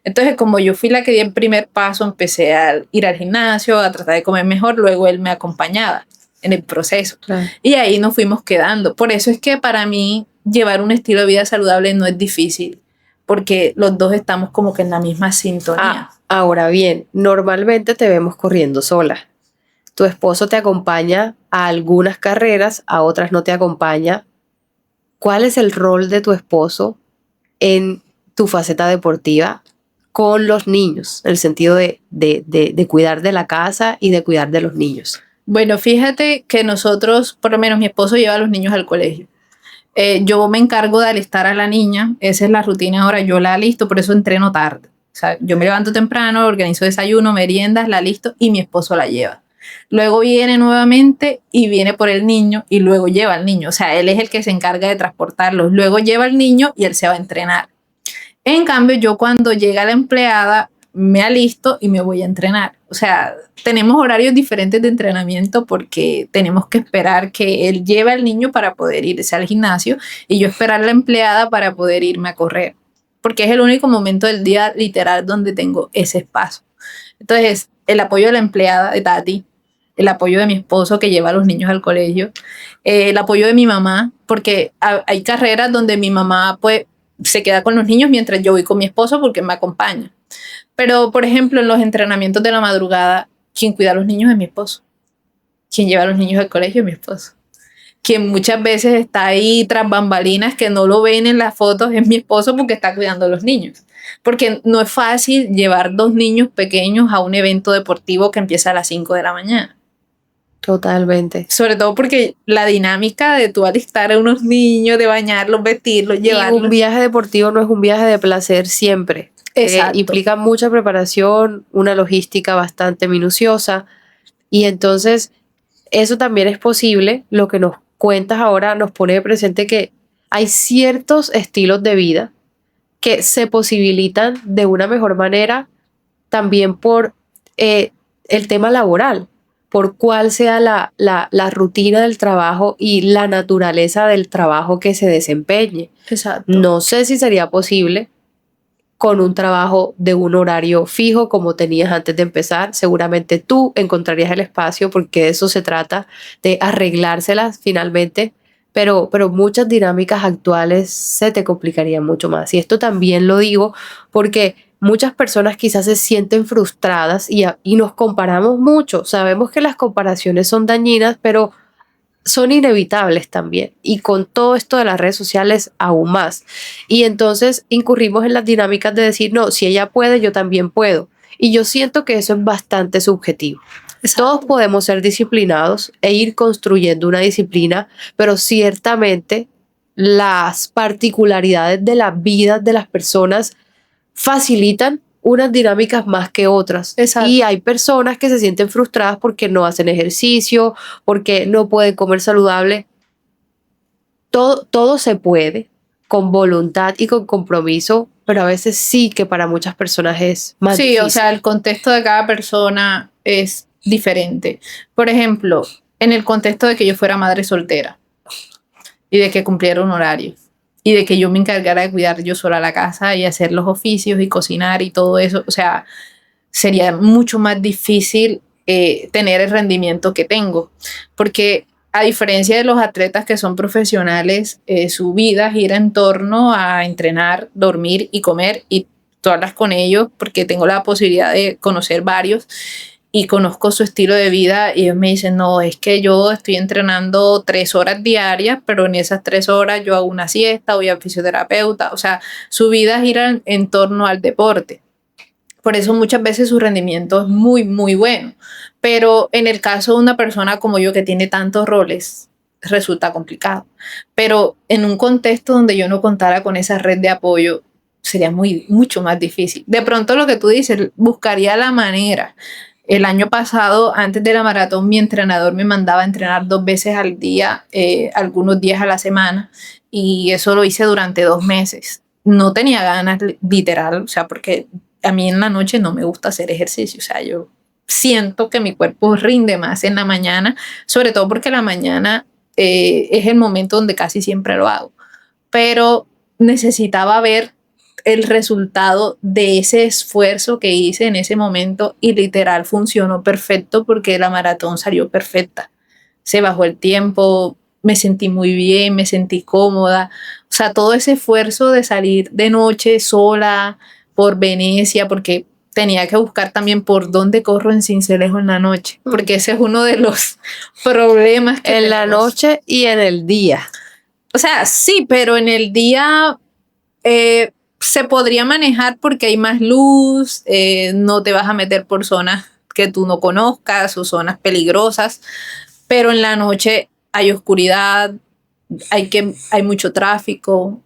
Entonces, como yo fui la que di el primer paso, empecé a ir al gimnasio, a tratar de comer mejor, luego él me acompañaba en el proceso. Claro. Y ahí nos fuimos quedando. Por eso es que para mí llevar un estilo de vida saludable no es difícil, porque los dos estamos como que en la misma sintonía. Ahora bien, normalmente te vemos corriendo sola. Tu esposo te acompaña a algunas carreras, a otras no te acompaña. ¿Cuál es el rol de tu esposo en tu faceta deportiva con los niños, en el sentido de cuidar de la casa y de cuidar de los niños? Bueno, fíjate que nosotros, por lo menos mi esposo lleva a los niños al colegio. Yo me encargo de alistar a la niña, esa es la rutina ahora, yo la alisto, por eso entreno tarde. O sea, yo me levanto temprano, organizo desayuno, meriendas, la alisto y mi esposo la lleva. Luego viene nuevamente y viene por el niño y luego lleva al niño. O sea, él es el que se encarga de transportarlos. Luego lleva al niño y él se va a entrenar. En cambio, yo cuando llega la empleada, me alisto y me voy a entrenar. O sea, tenemos horarios diferentes de entrenamiento porque tenemos que esperar que él lleve al niño para poder irse al gimnasio y yo esperar a la empleada para poder irme a correr. Porque es el único momento del día literal donde tengo ese espacio. Entonces, el apoyo de la empleada, de Tati, el apoyo de mi esposo que lleva a los niños al colegio, el apoyo de mi mamá, porque hay carreras donde mi mamá pues se queda con los niños mientras yo voy con mi esposo porque me acompaña. Pero, por ejemplo, en los entrenamientos de la madrugada, quien cuida a los niños es mi esposo. Quien lleva a los niños al colegio es mi esposo. Quien muchas veces está ahí tras bambalinas que no lo ven en las fotos es mi esposo porque está cuidando a los niños. Porque no es fácil llevar 2 niños pequeños a un evento deportivo que empieza a las 5 de la mañana. Totalmente. Sobre todo porque la dinámica de tú alistar a unos niños, de bañarlos, vestirlos, llevarlos. Y un viaje deportivo no es un viaje de placer siempre. Implica mucha preparación, una logística bastante minuciosa. Y entonces eso también es posible. Lo que nos cuentas ahora nos pone de presente que hay ciertos estilos de vida que se posibilitan de una mejor manera también por el tema laboral, por cuál sea la rutina del trabajo y la naturaleza del trabajo que se desempeñe. Exacto. No sé si sería posible con un trabajo de un horario fijo como tenías antes de empezar. Seguramente tú encontrarías el espacio porque de eso se trata, de arreglárselas finalmente, pero muchas dinámicas actuales se te complicarían mucho más. Y esto también lo digo porque muchas personas quizás se sienten frustradas y nos comparamos mucho. Sabemos que las comparaciones son dañinas, pero son inevitables también. Y con todo esto de las redes sociales, aún más. Y entonces incurrimos en las dinámicas de decir, no, si ella puede, yo también puedo. Y yo siento que eso es bastante subjetivo. Exacto. Todos podemos ser disciplinados e ir construyendo una disciplina, pero ciertamente las particularidades de la vida de las personas facilitan unas dinámicas más que otras. Exacto. Y hay personas que se sienten frustradas porque no hacen ejercicio, porque no pueden comer saludable. Todo se puede con voluntad y con compromiso, pero a veces sí que para muchas personas es más Sí, difícil. o sea, el contexto de cada persona es diferente. Por ejemplo, en el contexto de que yo fuera madre soltera y de que cumpliera un horario y de que yo me encargara de cuidar yo sola la casa y hacer los oficios y cocinar y todo eso, o sea, sería mucho más difícil tener el rendimiento que tengo, porque a diferencia de los atletas que son profesionales, su vida gira en torno a entrenar, dormir y comer, y tú hablas con ellos porque tengo la posibilidad de conocer varios y conozco su estilo de vida y ellos me dicen, no, es que yo estoy entrenando 3 horas diarias, pero en esas 3 horas yo hago una siesta, voy a fisioterapeuta, o sea, su vida gira en torno al deporte. Por eso muchas veces su rendimiento es muy, muy bueno. Pero en el caso de una persona como yo que tiene tantos roles, resulta complicado. Pero en un contexto donde yo no contara con esa red de apoyo, sería mucho más difícil. De pronto lo que tú dices, buscaría la manera. El año pasado, antes de la maratón, mi entrenador me mandaba a entrenar 2 veces al día, algunos días a la semana, y eso lo hice durante 2 meses. No tenía ganas, literal, o sea, porque a mí en la noche no me gusta hacer ejercicio, o sea, yo siento que mi cuerpo rinde más en la mañana, sobre todo porque la mañana es el momento donde casi siempre lo hago, pero necesitaba ver el resultado de ese esfuerzo que hice en ese momento y literal funcionó perfecto porque la maratón salió perfecta, se bajó el tiempo, me sentí muy bien, me sentí cómoda, o sea, todo ese esfuerzo de salir de noche sola por Venecia, porque tenía que buscar también por dónde corro en Sincelejo en la noche, porque ese es uno de los problemas que en la tenemos. noche y en el día. O sea, sí, pero en el día se podría manejar porque hay más luz, no te vas a meter por zonas que tú no conozcas o zonas peligrosas, pero en la noche hay oscuridad, hay mucho tráfico.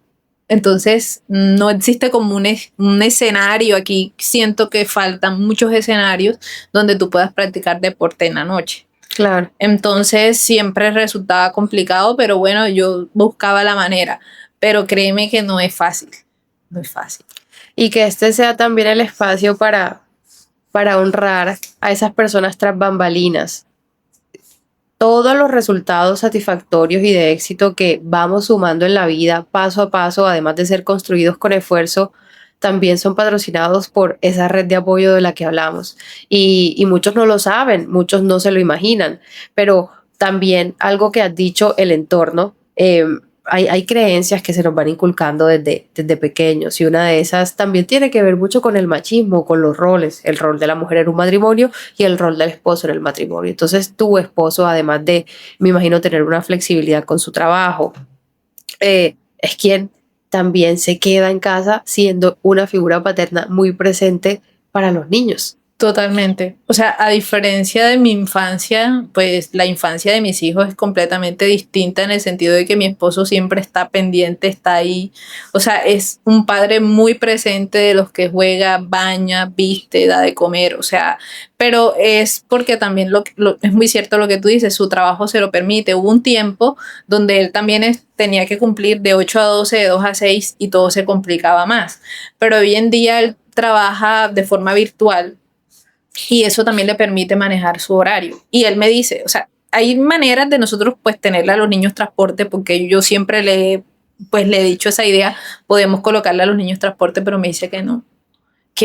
Entonces, no existe como un escenario aquí. Siento que faltan muchos escenarios donde tú puedas practicar deporte en la noche. Claro. Entonces, siempre resultaba complicado, pero bueno, yo buscaba la manera. Pero créeme que no es fácil. No es fácil. Y que este sea también el espacio para honrar a esas personas tras bambalinas. Todos los resultados satisfactorios y de éxito que vamos sumando en la vida paso a paso, además de ser construidos con esfuerzo, también son patrocinados por esa red de apoyo de la que hablamos. Y muchos no lo saben, muchos no se lo imaginan, pero también algo que has dicho, el entorno. Hay creencias que se nos van inculcando desde pequeños, y una de esas también tiene que ver mucho con el machismo, con los roles, el rol de la mujer en un matrimonio y el rol del esposo en el matrimonio. Entonces tu esposo, además de, me imagino, tener una flexibilidad con su trabajo, es quien también se queda en casa siendo una figura paterna muy presente para los niños. Totalmente. O sea, a diferencia de mi infancia, pues la infancia de mis hijos es completamente distinta en el sentido de que mi esposo siempre está pendiente, está ahí. O sea, es un padre muy presente de los que juega, baña, viste, da de comer. O sea, pero es porque también es muy cierto lo que tú dices, su trabajo se lo permite. Hubo un tiempo donde él también tenía que cumplir de 8 a 12, de 2 a 6 y todo se complicaba más. Pero hoy en día él trabaja de forma virtual. Y eso también le permite manejar su horario. Y él me dice, o sea, hay maneras de nosotros pues tenerle a los niños transporte, porque yo siempre le he dicho esa idea, podemos colocarle a los niños transporte, pero me dice que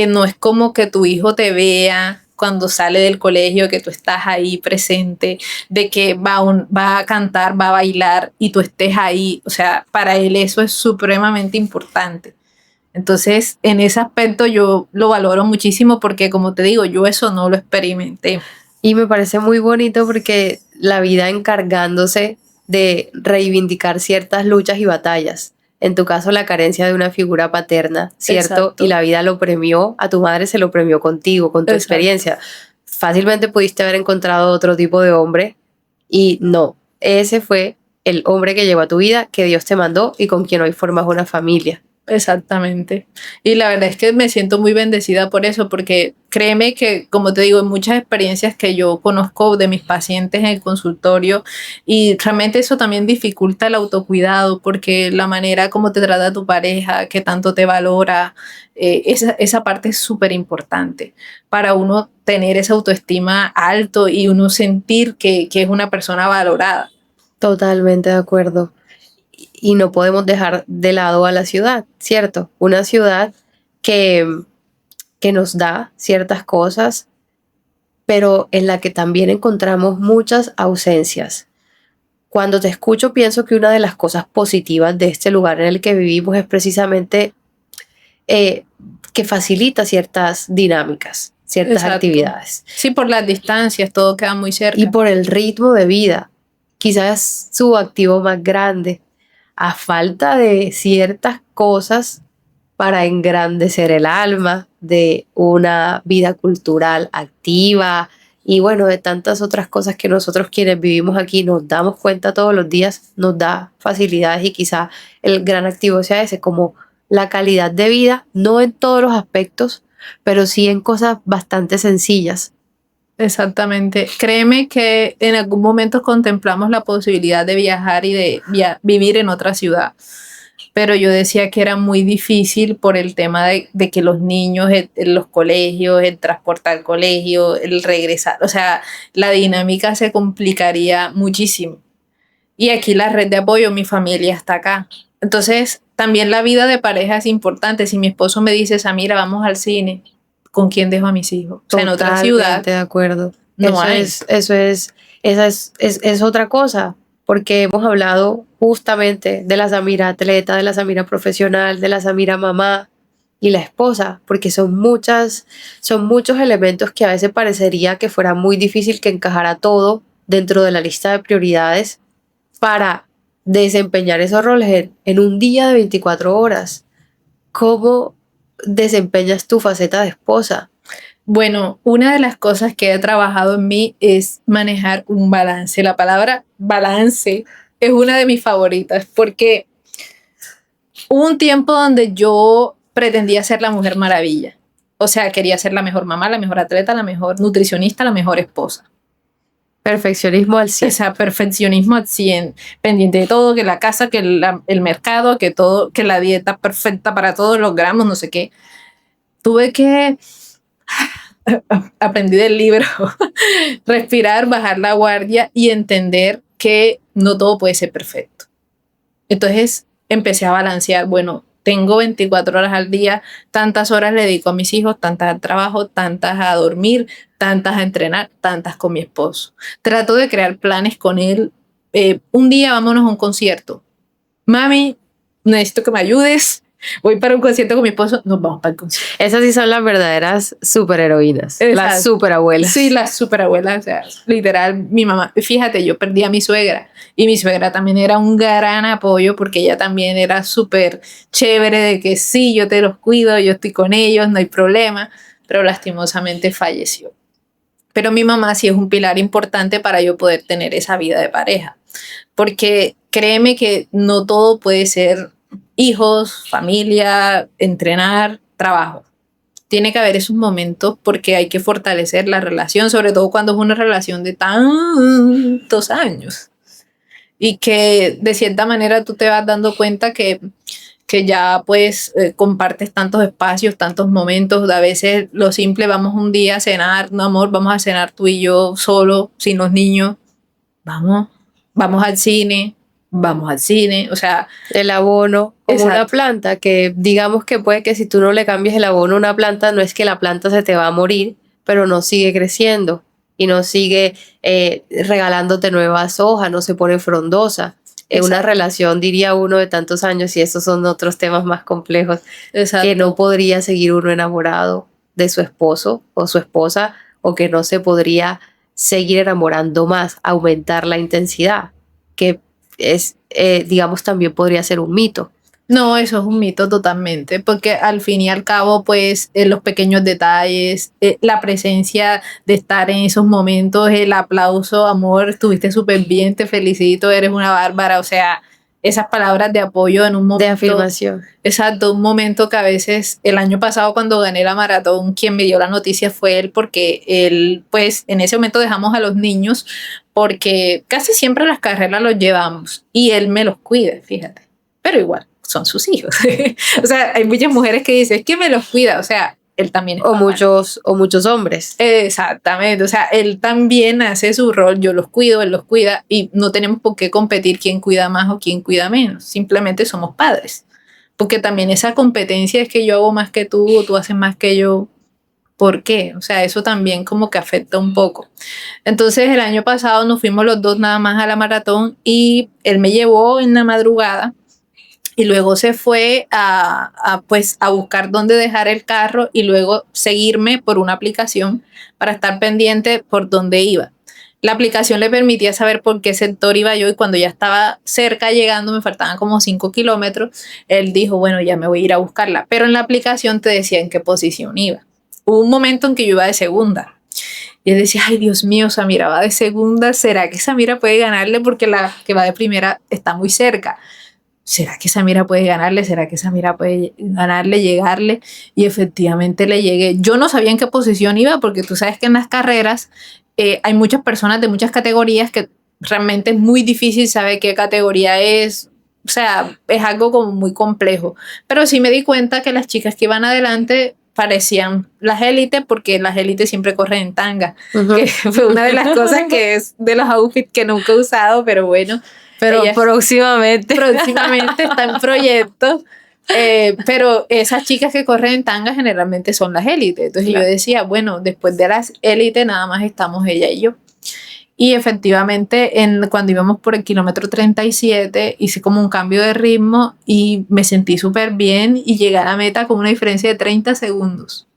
no es como que tu hijo te vea cuando sale del colegio, que tú estás ahí presente, de que va a cantar, va a bailar y tú estés ahí. O sea, para él eso es supremamente importante. Entonces, en ese aspecto yo lo valoro muchísimo porque, como te digo, yo eso no lo experimenté. Y me parece muy bonito porque la vida encargándose de reivindicar ciertas luchas y batallas. En tu caso, la carencia de una figura paterna, ¿cierto? Exacto. Y la vida lo premió, a tu madre se lo premió contigo, con tu Exacto. experiencia. fácilmente pudiste haber encontrado otro tipo de hombre y no, ese fue el hombre que llegó a tu vida, que Dios te mandó y con quien hoy formas una familia. Exactamente. Y la verdad es que me siento muy bendecida por eso, porque créeme que, como te digo, en muchas experiencias que yo conozco de mis pacientes en el consultorio, y realmente eso también dificulta el autocuidado, porque la manera como te trata tu pareja, que tanto te valora, esa parte es súper importante para uno tener esa autoestima alto y uno sentir que es una persona valorada. Totalmente de acuerdo. Y no podemos dejar de lado a la ciudad, ¿cierto? Una ciudad que, que nos da ciertas cosas, pero en la que también encontramos muchas ausencias. Cuando te escucho, pienso que una de las cosas positivas de este lugar en el que vivimos es precisamente que facilita ciertas dinámicas, ciertas Exacto. actividades. Sí, por las distancias, todo queda muy cerca. Y por el ritmo de vida, quizás su activo más grande, a falta de ciertas cosas para engrandecer el alma, de una vida cultural activa y bueno, de tantas otras cosas que nosotros quienes vivimos aquí nos damos cuenta todos los días, nos da facilidades y quizá el gran activo sea ese, como la calidad de vida, no en todos los aspectos, pero sí en cosas bastante sencillas. Exactamente. Créeme que en algún momento contemplamos la posibilidad de viajar y de vivir en otra ciudad, pero yo decía que era muy difícil por el tema de que los niños en los colegios, el transporte al colegio, el regresar, o sea, la dinámica se complicaría muchísimo. Y aquí la red de apoyo, mi familia está acá. Entonces, también la vida de pareja es importante. Si mi esposo me dice, Samira, vamos al cine, ¿con quién dejo a mis hijos? O sea, en otra ciudad. Totalmente de acuerdo. No hay. Esa es otra cosa, porque hemos hablado justamente de la Samira atleta, de la Samira profesional, de la Samira mamá y la esposa, porque son muchos elementos que a veces parecería que fuera muy difícil que encajara todo dentro de la lista de prioridades para desempeñar esos roles en un día de 24 horas. ¿Cómo desempeñas tu faceta de esposa? Bueno, una de las cosas que he trabajado en mí es manejar un balance. La palabra balance es una de mis favoritas porque hubo un tiempo donde yo pretendía ser la Mujer Maravilla. O sea, quería ser la mejor mamá, la mejor atleta, la mejor nutricionista, la mejor esposa. Perfeccionismo al 100. O sea, perfeccionismo al 100, pendiente de todo, que la casa, que el mercado, que todo, que la dieta perfecta para todos los gramos, no sé qué. Tuve que aprendí del libro, respirar, bajar la guardia y entender que no todo puede ser perfecto. Entonces empecé a balancear, bueno, tengo 24 horas al día, tantas horas le dedico a mis hijos, tantas al trabajo, tantas a dormir, tantas a entrenar, tantas con mi esposo. Trato de crear planes con él. Un día vámonos a un concierto. Mami, necesito que me ayudes. Voy para un concierto con mi esposo, nos vamos para el concierto. Esas sí son las verdaderas superheroínas, las superabuelas. Sí, las superabuelas, o sea, literal, mi mamá, fíjate, yo perdí a mi suegra y mi suegra también era un gran apoyo porque ella también era súper chévere de que sí, yo te los cuido, yo estoy con ellos, no hay problema, pero lastimosamente falleció. Pero mi mamá sí es un pilar importante para yo poder tener esa vida de pareja, porque créeme que no todo puede ser hijos, familia, entrenar, trabajo. Tiene que haber esos momentos porque hay que fortalecer la relación, sobre todo cuando es una relación de tantos años. Y que de cierta manera tú te vas dando cuenta que ya pues compartes tantos espacios, tantos momentos. A veces lo simple, vamos un día a cenar, no amor, vamos a cenar tú y yo solo, sin los niños. Vamos al cine. Vamos al cine, o sea... El abono, como exacto. Una planta, que digamos que puede que si tú no le cambies el abono a una planta, no es que la planta se te va a morir, pero no sigue creciendo y no sigue regalándote nuevas hojas, no se pone frondosa. Es una relación, diría uno, de tantos años, y estos son otros temas más complejos, exacto. Que no podría seguir uno enamorado de su esposo o su esposa, o que no se podría seguir enamorando más, aumentar la intensidad, que es, digamos, también podría ser un mito. No, eso es un mito totalmente, porque al fin y al cabo, pues, los pequeños detalles, la presencia de estar en esos momentos, el aplauso, amor, estuviste súper bien, te felicito, eres una bárbara, o sea, esas palabras de apoyo en un momento. De afirmación. Exacto, un momento que a veces, el año pasado cuando gané la maratón, quien me dio la noticia fue él, porque él, pues, en ese momento dejamos a los niños, porque casi siempre las carreras los llevamos, y él me los cuida, fíjate, pero igual son sus hijos. O sea, hay muchas mujeres que dicen, es que me los cuida, o sea, él también es o muchos hombres. Exactamente, o sea, él también hace su rol, yo los cuido, él los cuida, y no tenemos por qué competir quién cuida más o quién cuida menos, simplemente somos padres, porque también esa competencia es que yo hago más que tú o tú haces más que yo. ¿Por qué? O sea, eso también como que afecta un poco. Entonces, el año pasado nos fuimos los dos nada más a la maratón y él me llevó en la madrugada. Y luego se fue pues, a buscar dónde dejar el carro y luego seguirme por una aplicación para estar pendiente por dónde iba. La aplicación le permitía saber por qué sector iba yo y cuando ya estaba cerca llegando, me faltaban como 5 kilómetros, él dijo, bueno, ya me voy a ir a buscarla. Pero en la aplicación te decía en qué posición iba. Hubo un momento en que yo iba de segunda. Y él decía, ay, Dios mío, Samira va de segunda. ¿Será que Samira puede ganarle porque la que va de primera está muy cerca? ¿Será que Samira puede ganarle? ¿Será que Samira puede ganarle, llegarle? Y efectivamente le llegué. Yo no sabía en qué posición iba porque tú sabes que en las carreras hay muchas personas de muchas categorías que realmente es muy difícil saber qué categoría es. O sea, es algo como muy complejo. Pero sí me di cuenta que las chicas que iban adelante parecían las élites porque las élites siempre corren en tanga. Uh-huh. Que fue una de las cosas que es de los outfits que nunca he usado, pero bueno. Pero próximamente está en proyecto. Pero esas chicas que corren en tanga generalmente son las élites. Entonces claro, yo decía, bueno, después de las élites nada más estamos ella y yo. Y efectivamente, cuando íbamos por el kilómetro 37, hice como un cambio de ritmo y me sentí súper bien y llegué a la meta con una diferencia de 30 segundos.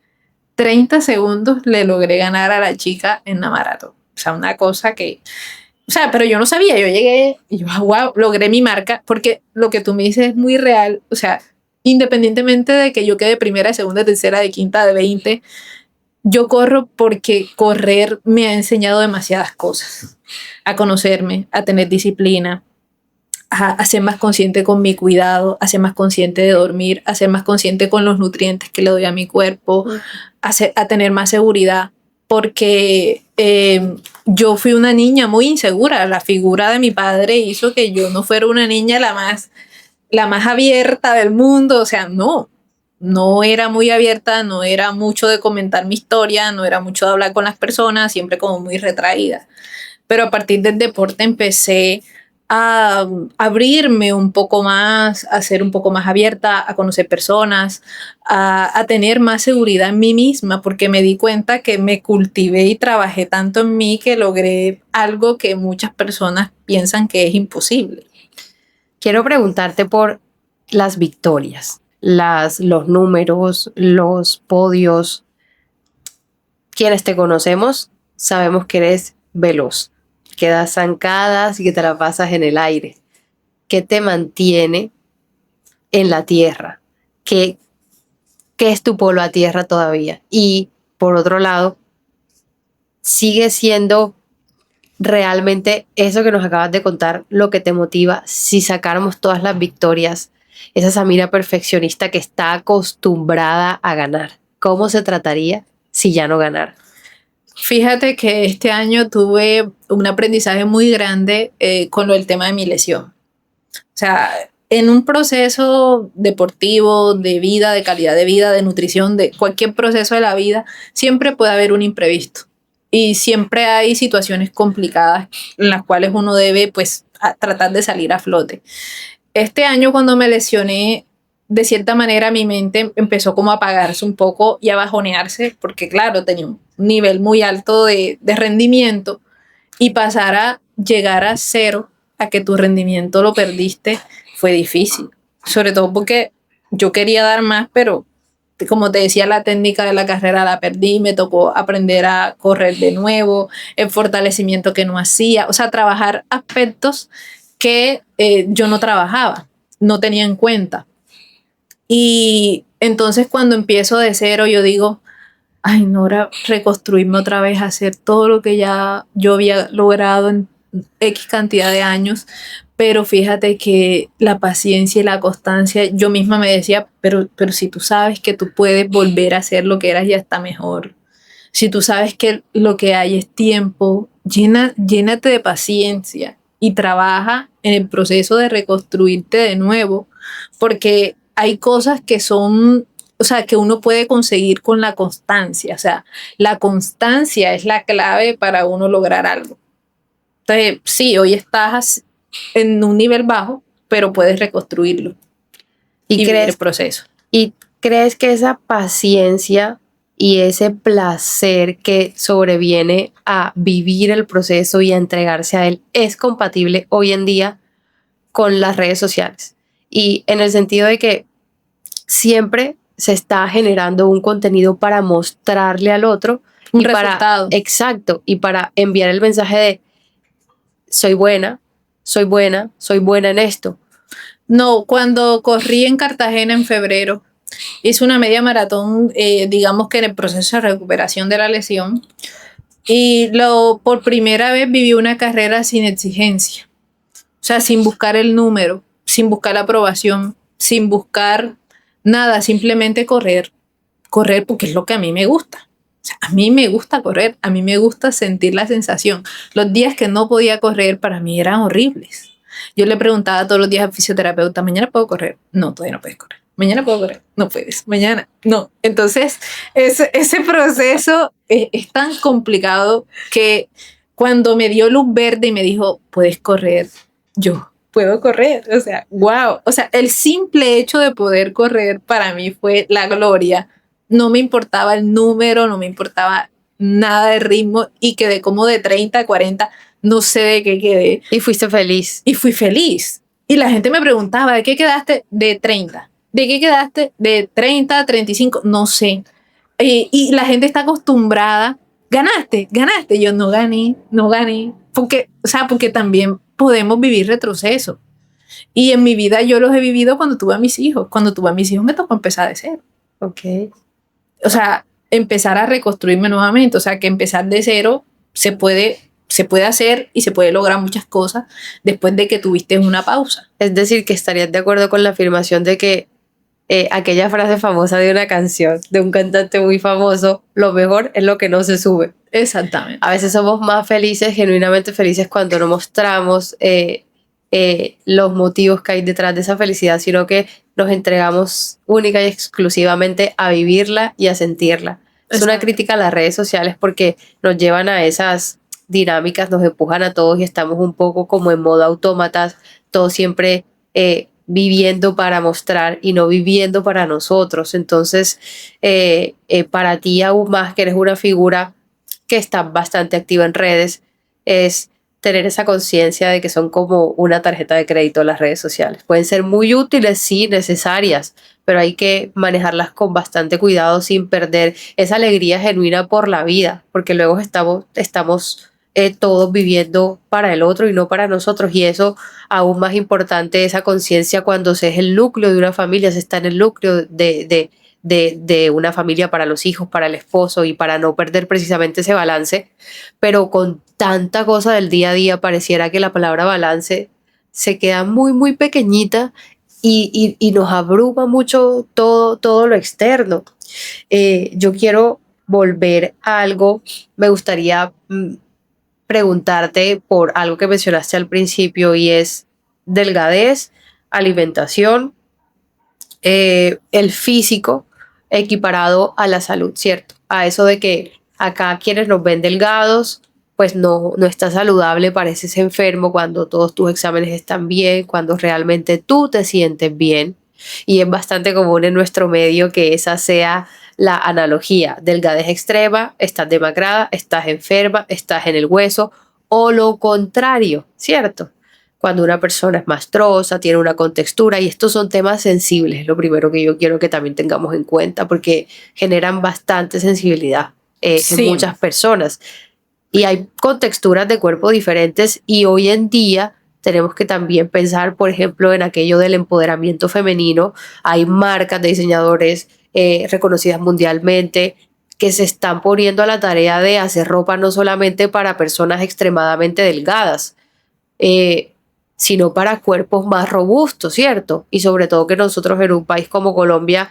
30 segundos le logré ganar a la chica en la maratón. O sea, una cosa que... O sea, pero yo no sabía, yo llegué y yo, wow, logré mi marca, porque lo que tú me dices es muy real. O sea, independientemente de que yo quede primera, de segunda, de tercera, de quinta, de 20, yo corro porque correr me ha enseñado demasiadas cosas. A conocerme, a tener disciplina, a ser más consciente con mi cuidado, a ser más consciente de dormir, a ser más consciente con los nutrientes que le doy a mi cuerpo, a tener más seguridad. Porque yo fui una niña muy insegura. La figura de mi padre hizo que yo no fuera una niña la más abierta del mundo. O sea, no era muy abierta, no era mucho de comentar mi historia, no era mucho de hablar con las personas, siempre como muy retraída. Pero a partir del deporte empecé a abrirme un poco más, a ser un poco más abierta, a conocer personas, a tener más seguridad en mí misma, porque me di cuenta que me cultivé y trabajé tanto en mí que logré algo que muchas personas piensan que es imposible. Quiero preguntarte por las victorias, los números, los podios. Quienes te conocemos sabemos que eres veloz, que das zancadas y que te la pasas en el aire. ¿Qué te mantiene en la tierra? ¿Qué es tu polo a tierra todavía? Y por otro lado, sigue siendo realmente eso que nos acabas de contar lo que te motiva si sacáramos todas las victorias, esa Samira perfeccionista que está acostumbrada a ganar. ¿Cómo se trataría si ya no ganara? Fíjate que este año tuve un aprendizaje muy grande con el tema de mi lesión. O sea, en un proceso deportivo, de vida, de calidad de vida, de nutrición, de cualquier proceso de la vida, siempre puede haber un imprevisto. Y siempre hay situaciones complicadas en las cuales uno debe, pues, tratar de salir a flote. Este año cuando me lesioné, de cierta manera mi mente empezó como a apagarse un poco y a bajonearse, porque claro, tenía un nivel muy alto de rendimiento y pasar a llegar a cero, a que tu rendimiento lo perdiste, fue difícil. Sobre todo porque yo quería dar más, pero como te decía, la técnica de la carrera la perdí, me tocó aprender a correr de nuevo, el fortalecimiento que no hacía, o sea, trabajar aspectos que yo no trabajaba, no tenía en cuenta. Y entonces cuando empiezo de cero, yo digo, ay, no, ahora reconstruirme otra vez, hacer todo lo que ya yo había logrado en X cantidad de años. Pero fíjate que la paciencia y la constancia, yo misma me decía, pero si tú sabes que tú puedes volver a hacer lo que eras y hasta mejor, si tú sabes que lo que hay es tiempo, llénate de paciencia y trabaja en el proceso de reconstruirte de nuevo, porque hay cosas que son, o sea, que uno puede conseguir con la constancia. O sea, la constancia es la clave para uno lograr algo. Entonces, sí, hoy estás en un nivel bajo, pero puedes reconstruirlo y vivir el proceso. ¿Y crees que esa paciencia y ese placer que sobreviene a vivir el proceso y a entregarse a él es compatible hoy en día con las redes sociales? Y en el sentido de que siempre se está generando un contenido para mostrarle al otro un resultado. Exacto, y para enviar el mensaje de soy buena en esto. No, cuando corrí en Cartagena en febrero, hice una media maratón, digamos que en el proceso de recuperación de la lesión, y por primera vez viví una carrera sin exigencia. O sea, sin buscar el número, sin buscar la aprobación, sin buscar nada, simplemente correr porque es lo que a mí me gusta. O sea, a mí me gusta correr, a mí me gusta sentir la sensación. Los días que no podía correr para mí eran horribles. Yo le preguntaba todos los días al fisioterapeuta, ¿mañana puedo correr? No, todavía no puedes correr. ¿Mañana puedo correr? No puedes. ¿Mañana? No. Entonces, ese proceso es tan complicado que cuando me dio luz verde y me dijo, puedes correr, yo puedo correr. O sea, wow. O sea, el simple hecho de poder correr para mí fue la gloria. No me importaba el número, no me importaba nada de ritmo y quedé como de 30 a 40, no sé de qué quedé. Y fuiste feliz. Y fui feliz. Y la gente me preguntaba, ¿de qué quedaste? De 30. ¿De qué quedaste? De 30 a 35, no sé. Y la gente está acostumbrada, ganaste. Yo no gané. Porque también podemos vivir retroceso. Y en mi vida yo los he vivido cuando tuve a mis hijos. Cuando tuve a mis hijos me tocó empezar de cero. Ok. O sea, empezar a reconstruirme nuevamente. O sea, que empezar de cero se puede hacer y se puede lograr muchas cosas después de que tuviste una pausa. Es decir, que estarías de acuerdo con la afirmación de que aquella frase famosa de una canción, de un cantante muy famoso, lo mejor es lo que no se sube. Exactamente. A veces somos más felices, genuinamente felices, cuando no mostramos los motivos que hay detrás de esa felicidad, sino que nos entregamos única y exclusivamente a vivirla y a sentirla. Exacto. Es una crítica a las redes sociales porque nos llevan a esas dinámicas, nos empujan a todos y estamos un poco como en modo autómatas, todos siempre viviendo para mostrar y no viviendo para nosotros. Entonces, para ti aún más, que eres una figura que está bastante activa en redes, es tener esa conciencia de que son como una tarjeta de crédito las redes sociales. Pueden ser muy útiles, sí, necesarias, pero hay que manejarlas con bastante cuidado sin perder esa alegría genuina por la vida, porque luego estamos todos viviendo para el otro y no para nosotros, y eso aún más importante, esa conciencia cuando se es el núcleo de una familia, se está en el núcleo de una familia, para los hijos, para el esposo, y para no perder precisamente ese balance. Pero con tanta cosa del día a día pareciera que la palabra balance se queda muy muy pequeñita y nos abruma mucho todo lo externo. Yo quiero volver a algo, me gustaría preguntarte por algo que mencionaste al principio, y es delgadez, alimentación, el físico equiparado a la salud, ¿cierto? A eso de que acá quienes nos ven delgados, pues no estás saludable, pareces enfermo cuando todos tus exámenes están bien, cuando realmente tú te sientes bien. Y es bastante común en nuestro medio que esa sea la analogía: delgadez extrema, estás demacrada, estás enferma, estás en el hueso, o lo contrario, ¿cierto? Cuando una persona es mastrosa, tiene una contextura, y estos son temas sensibles, lo primero que yo quiero que también tengamos en cuenta, porque generan bastante sensibilidad en muchas personas. Y hay contexturas de cuerpo diferentes, y hoy en día tenemos que también pensar, por ejemplo, en aquello del empoderamiento femenino. Hay marcas de diseñadores reconocidas mundialmente que se están poniendo a la tarea de hacer ropa no solamente para personas extremadamente delgadas, sino para cuerpos más robustos, ¿cierto? Y sobre todo que nosotros en un país como Colombia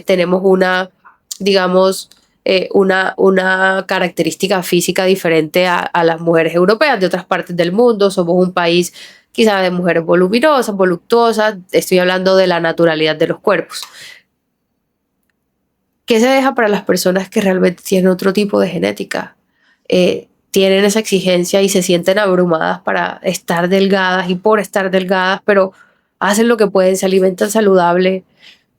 tenemos digamos, una característica física diferente a las mujeres europeas de otras partes del mundo. Somos un país quizá de mujeres voluminosas, voluptuosas, estoy hablando de la naturalidad de los cuerpos. ¿Qué se deja para las personas que realmente tienen otro tipo de genética? Tienen esa exigencia y se sienten abrumadas para estar delgadas y por estar delgadas, pero hacen lo que pueden, se alimentan saludable.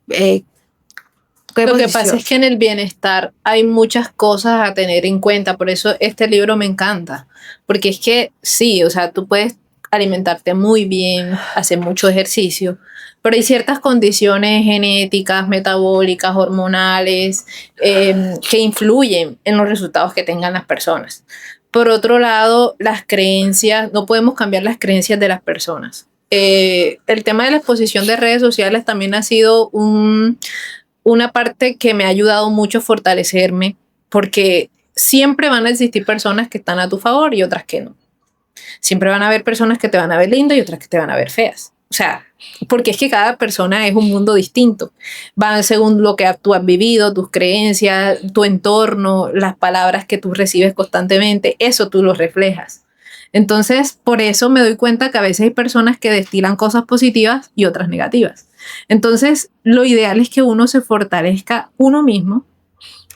Lo que pasa es que en el bienestar hay muchas cosas a tener en cuenta, por eso este libro me encanta, porque es que sí, o sea, tú puedes alimentarte muy bien, hacer mucho ejercicio, pero hay ciertas condiciones genéticas, metabólicas, hormonales, que influyen en los resultados que tengan las personas. Por otro lado, las creencias, no podemos cambiar las creencias de las personas. El tema de la exposición de redes sociales también ha sido una parte que me ha ayudado mucho a fortalecerme, porque siempre van a existir personas que están a tu favor y otras que no. Siempre van a haber personas que te van a ver linda y otras que te van a ver feas. O sea, porque es que cada persona es un mundo distinto. Van según lo que tú has vivido, tus creencias, tu entorno, las palabras que tú recibes constantemente, eso tú lo reflejas. Entonces, por eso me doy cuenta que a veces hay personas que destilan cosas positivas y otras negativas. Entonces, lo ideal es que uno se fortalezca uno mismo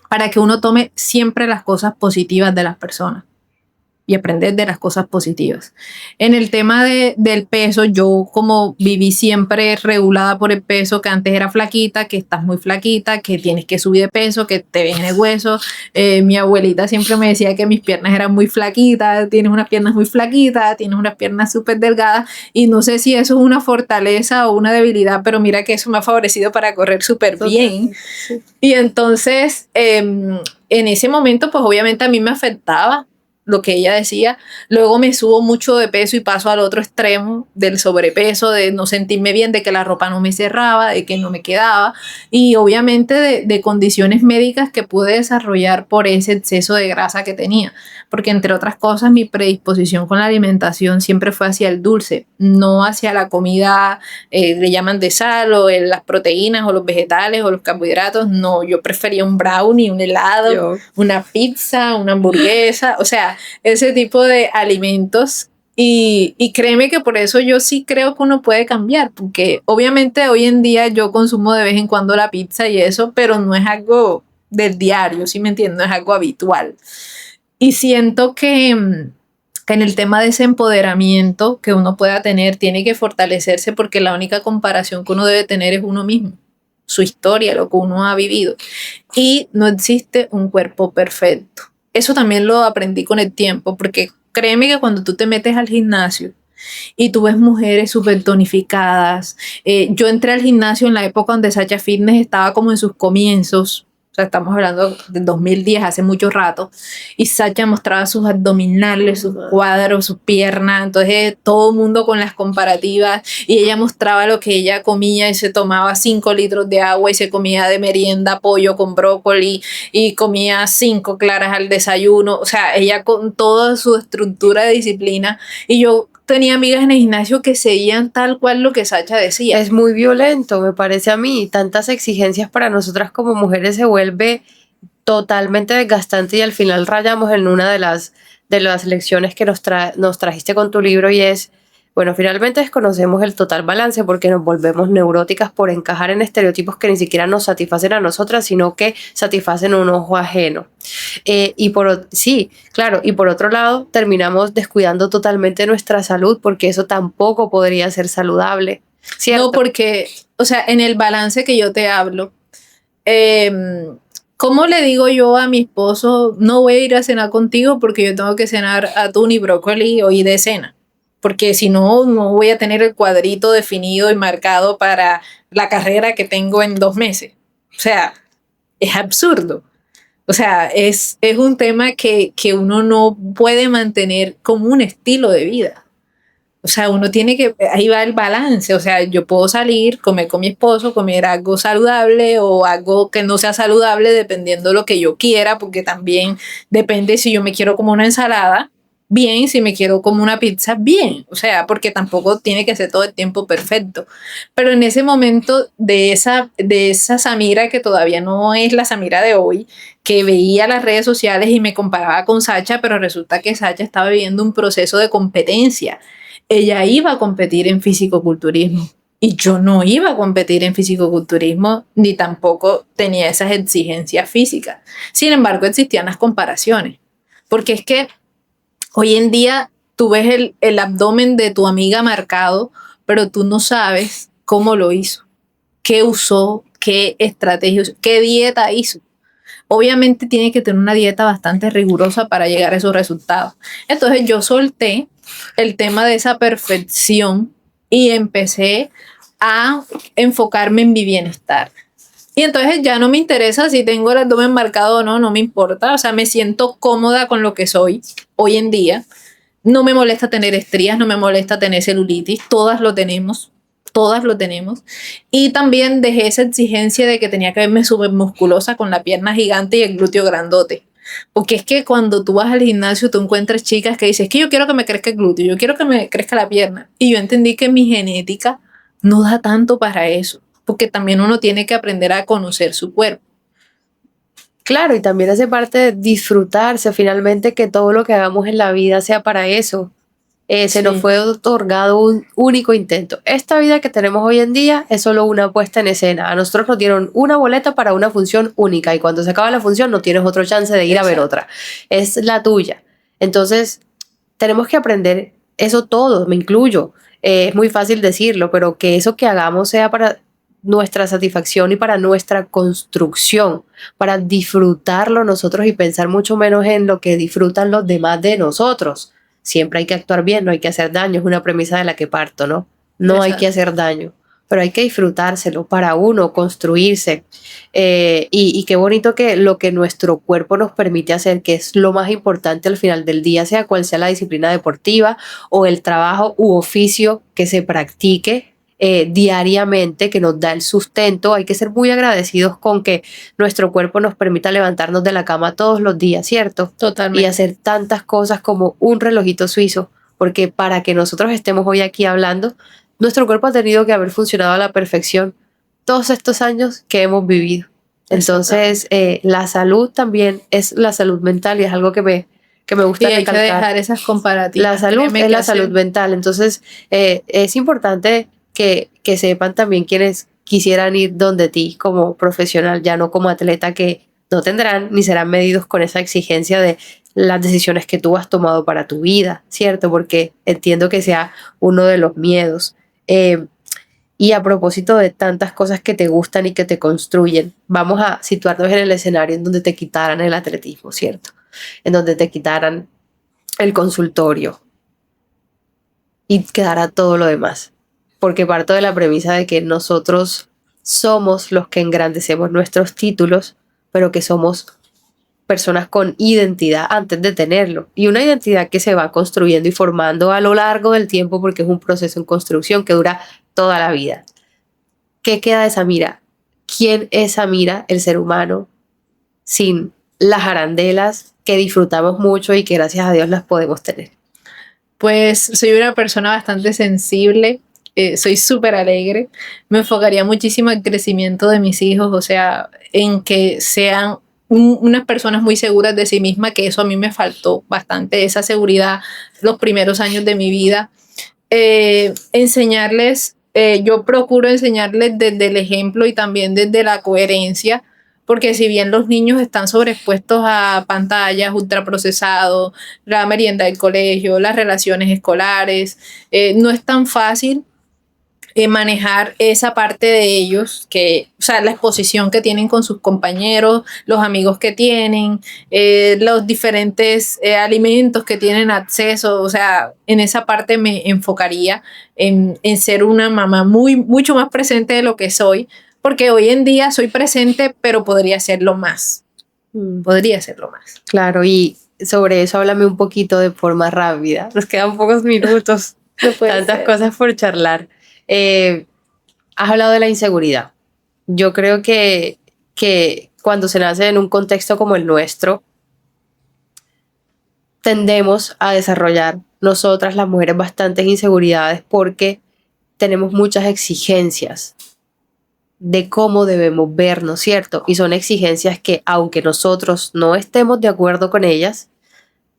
para que uno tome siempre las cosas positivas de las personas y aprender de las cosas positivas. En el tema del peso, yo como viví siempre regulada por el peso, que antes era flaquita, que estás muy flaquita, que tienes que subir de peso, que te ves en el hueso. Mi abuelita siempre me decía que mis piernas eran muy flaquitas, tienes unas piernas muy flaquitas, tienes unas piernas súper delgadas, y no sé si eso es una fortaleza o una debilidad, pero mira que eso me ha favorecido para correr súper bien. Sí. Y entonces, en ese momento, pues obviamente a mí me afectaba lo que ella decía. Luego me subo mucho de peso y paso al otro extremo del sobrepeso, de no sentirme bien, de que la ropa no me cerraba, de que no me quedaba, y obviamente de condiciones médicas que pude desarrollar por ese exceso de grasa que tenía, porque entre otras cosas mi predisposición con la alimentación siempre fue hacia el dulce, no hacia la comida, le llaman de sal, o las proteínas o los vegetales o los carbohidratos. No, yo prefería un brownie, un helado, una pizza, una hamburguesa, o sea, ese tipo de alimentos. Y créeme que por eso yo sí creo que uno puede cambiar, porque obviamente hoy en día yo consumo de vez en cuando la pizza y eso, pero no es algo del diario, ¿sí me entiendes? No es algo habitual. Y siento que en el tema de ese empoderamiento que uno pueda tener, tiene que fortalecerse, porque la única comparación que uno debe tener es uno mismo, su historia, lo que uno ha vivido. Y no existe un cuerpo perfecto. Eso también lo aprendí con el tiempo, porque créeme que cuando tú te metes al gimnasio y tú ves mujeres súper tonificadas, yo entré al gimnasio en la época donde Sacha Fitness estaba como en sus comienzos, o sea, estamos hablando del 2010, hace mucho rato, y Sacha mostraba sus abdominales, sus cuadros, sus piernas, entonces todo el mundo con las comparativas, y ella mostraba lo que ella comía, y se tomaba 5 litros de agua y se comía de merienda pollo con brócoli y comía 5 claras al desayuno. O sea, ella con toda su estructura de disciplina, y yo tenía amigas en el gimnasio que seguían tal cual lo que Sacha decía. Es muy violento, me parece a mí. Tantas exigencias para nosotras como mujeres se vuelve totalmente desgastante, y al final rayamos en una de las lecciones que nos trajiste con tu libro, y es, bueno, finalmente desconocemos el total balance porque nos volvemos neuróticas por encajar en estereotipos que ni siquiera nos satisfacen a nosotras, sino que satisfacen un ojo ajeno. Sí, claro, y por otro lado terminamos descuidando totalmente nuestra salud, porque eso tampoco podría ser saludable, ¿cierto? No, porque, o sea, en el balance que yo te hablo, ¿cómo le digo yo a mi esposo, no voy a ir a cenar contigo porque yo tengo que cenar atún y brócoli hoy de cena? Porque si no, no voy a tener el cuadrito definido y marcado para la carrera que tengo en 2 meses. O sea, es absurdo. O sea, es un tema que uno no puede mantener como un estilo de vida. O sea, uno tiene que, ahí va el balance, o sea, yo puedo salir, comer con mi esposo, comer algo saludable o algo que no sea saludable dependiendo de lo que yo quiera, porque también depende si yo me quiero como una ensalada, bien, si me quiero como una pizza, bien, o sea, porque tampoco tiene que ser todo el tiempo perfecto. Pero en ese momento de esa Samira, que todavía no es la Samira de hoy, que veía las redes sociales y me comparaba con Sacha, pero resulta que Sacha estaba viviendo un proceso de competencia. Ella iba a competir en fisicoculturismo y yo no iba a competir en fisicoculturismo ni tampoco tenía esas exigencias físicas. Sin embargo, existían las comparaciones, porque es que hoy en día tú ves el abdomen de tu amiga marcado, pero tú no sabes cómo lo hizo, qué usó, qué estrategia usó, qué dieta hizo. Obviamente tiene que tener una dieta bastante rigurosa para llegar a esos resultados. Entonces yo solté el tema de esa perfección y empecé a enfocarme en mi bienestar. Y entonces ya no me interesa si tengo el abdomen marcado o no, no me importa. O sea, me siento cómoda con lo que soy hoy en día. No me molesta tener estrías, no me molesta tener celulitis, todas lo tenemos. Todas lo tenemos. Y también dejé esa exigencia de que tenía que verme súper musculosa con la pierna gigante y el glúteo grandote. Porque es que cuando tú vas al gimnasio, tú encuentras chicas que dicen, es que yo quiero que me crezca el glúteo, yo quiero que me crezca la pierna. Y yo entendí que mi genética no da tanto para eso. Porque también uno tiene que aprender a conocer su cuerpo. Claro, y también hace parte de disfrutarse, finalmente que todo lo que hagamos en la vida sea para eso. Se nos Sí. fue otorgado un único intento. Esta vida que tenemos hoy en día es solo una puesta en escena. A nosotros nos dieron una boleta para una función única y cuando se acaba la función no tienes otro chance de ir a ver otra. Es la tuya. Entonces, tenemos que aprender eso todo, me incluyo. Es muy fácil decirlo, pero que eso que hagamos sea para nuestra satisfacción y para nuestra construcción, para disfrutarlo nosotros y pensar mucho menos en lo que disfrutan los demás de nosotros. Siempre hay que actuar bien, no hay que hacer daño, es una premisa de la que parto, ¿no? No hay que hacer daño, pero hay que disfrutárselo para uno, construirse. Y qué bonito que lo que nuestro cuerpo nos permite hacer, que es lo más importante al final del día, sea cual sea la disciplina deportiva o el trabajo u oficio que se practique diariamente, que nos da el sustento. Hay que ser muy agradecidos con que nuestro cuerpo nos permita levantarnos de la cama todos los días, ¿cierto? Totalmente. Y hacer tantas cosas como un relojito suizo, porque para que nosotros estemos hoy aquí hablando, nuestro cuerpo ha tenido que haber funcionado a la perfección todos estos años que hemos vivido. Entonces, la salud también es la salud mental y es algo que me gusta y hay recalcar. que dejar esas comparativas. La salud es la salud mental. Entonces, es importante que sepan también quienes quisieran ir donde ti como profesional, ya no como atleta, que no tendrán ni serán medidos con esa exigencia de las decisiones que tú has tomado para tu vida, ¿cierto? Porque entiendo que sea uno de los miedos. Y a propósito de tantas cosas que te gustan y que te construyen, vamos a situarnos en el escenario en donde te quitaran el atletismo, ¿cierto? En donde te quitaran el consultorio y quedara todo lo demás. Porque parto de la premisa de que nosotros somos los que engrandecemos nuestros títulos, pero que somos personas con identidad antes de tenerlo. Y una identidad que se va construyendo y formando a lo largo del tiempo porque es un proceso en construcción que dura toda la vida. ¿Qué queda de Samira? ¿Quién es Samira, el ser humano, sin las arandelas que disfrutamos mucho y que gracias a Dios las podemos tener? Pues soy una persona bastante sensible. Soy súper alegre, me enfocaría muchísimo en el crecimiento de mis hijos, o sea, en que sean unas personas muy seguras de sí mismas, que eso a mí me faltó bastante, esa seguridad los primeros años de mi vida. Enseñarles, yo procuro enseñarles desde el ejemplo y también desde la coherencia, porque si bien los niños están sobreexpuestos a pantallas, ultraprocesados, la merienda del colegio, las relaciones escolares, no es tan fácil manejar esa parte de ellos, o sea, la exposición que tienen con sus compañeros, los amigos que tienen, los diferentes alimentos que tienen acceso, o sea, en esa parte me enfocaría en ser una mamá mucho más presente de lo que soy, porque hoy en día soy presente, pero podría serlo más. Podría serlo más. Claro, y sobre eso háblame un poquito de forma rápida. Nos quedan pocos minutos. No puede Tantas ser. cosas por charlar. Has hablado de la inseguridad. Yo creo que cuando se nace en un contexto como el nuestro, tendemos a desarrollar nosotras las mujeres bastantes inseguridades porque tenemos muchas exigencias de cómo debemos vernos, ¿cierto? Y son exigencias que aunque nosotros no estemos de acuerdo con ellas,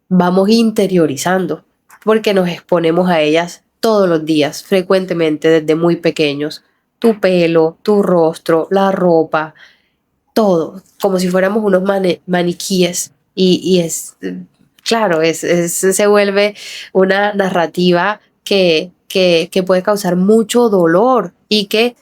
vamos interiorizando porque nos exponemos a ellas todos los días, frecuentemente desde muy pequeños. Tu pelo, tu rostro, la ropa, todo, como si fuéramos unos maniquíes. Y es, claro, se vuelve una narrativa que puede causar mucho dolor y que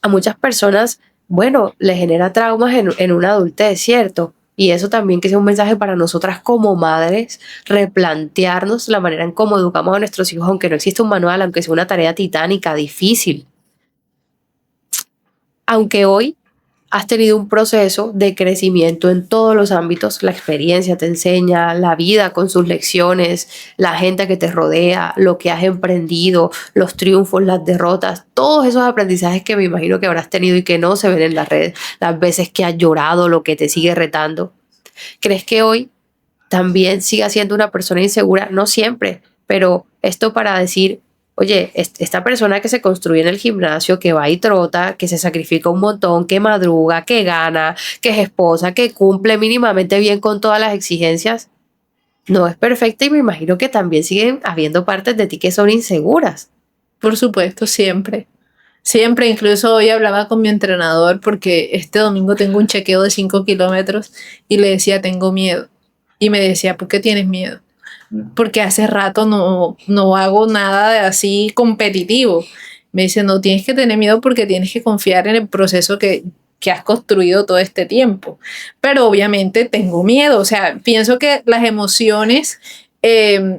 a muchas personas, bueno, le genera traumas en una adultez, ¿cierto? Y eso también que sea un mensaje para nosotras como madres, replantearnos la manera en cómo educamos a nuestros hijos, aunque no exista un manual, aunque sea una tarea titánica, difícil. Aunque hoy has tenido un proceso de crecimiento en todos los ámbitos, la experiencia te enseña, la vida con sus lecciones, la gente que te rodea, lo que has emprendido, los triunfos, las derrotas, todos esos aprendizajes que me imagino que habrás tenido y que no se ven en las redes, las veces que has llorado, lo que te sigue retando. ¿Crees que hoy también sigas siendo una persona insegura? No siempre, pero esto para decir, oye, esta persona que se construye en el gimnasio, que va y trota, que se sacrifica un montón, que madruga, que gana, que es esposa, que cumple mínimamente bien con todas las exigencias, no es perfecta y me imagino que también siguen habiendo partes de ti que son inseguras. Por supuesto, siempre. Siempre, incluso hoy hablaba con mi entrenador porque este domingo tengo un chequeo de 5 kilómetros y le decía, tengo miedo. Y me decía, ¿por qué tienes miedo? Porque hace rato no hago nada de así competitivo. Me dice, no tienes que tener miedo porque tienes que confiar en el proceso que has construido todo este tiempo. Pero obviamente tengo miedo, o sea, pienso que las emociones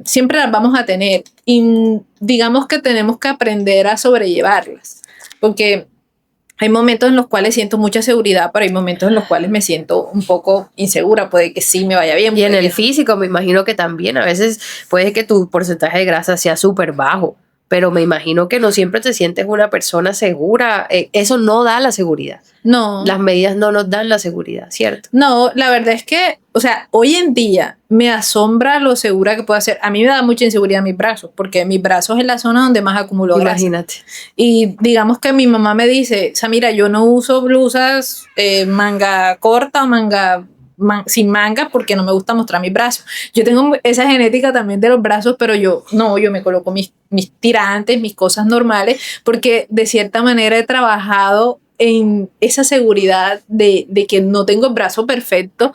siempre las vamos a tener y digamos que tenemos que aprender a sobrellevarlas. Porque hay momentos en los cuales siento mucha seguridad, pero hay momentos en los cuales me siento un poco insegura. Puede que sí me vaya bien. Y en el no. físico me imagino que también a veces puede que tu porcentaje de grasa sea súper bajo, pero me imagino que no siempre te sientes una persona segura. Eso no da la seguridad. No. Las medidas no nos dan la seguridad, ¿cierto? No, la verdad es que, o sea, hoy en día me asombra lo segura que puedo ser. A mí me da mucha inseguridad mis brazos, porque mis brazos es la zona donde más acumulo grasa. Imagínate. Y digamos que mi mamá me dice, Samira, yo no uso blusas manga corta o sin manga porque no me gusta mostrar mis brazos. Yo tengo esa genética también de los brazos, pero yo me coloco mis tirantes, mis cosas normales, porque de cierta manera he trabajado en esa seguridad de que no tengo el brazo perfecto,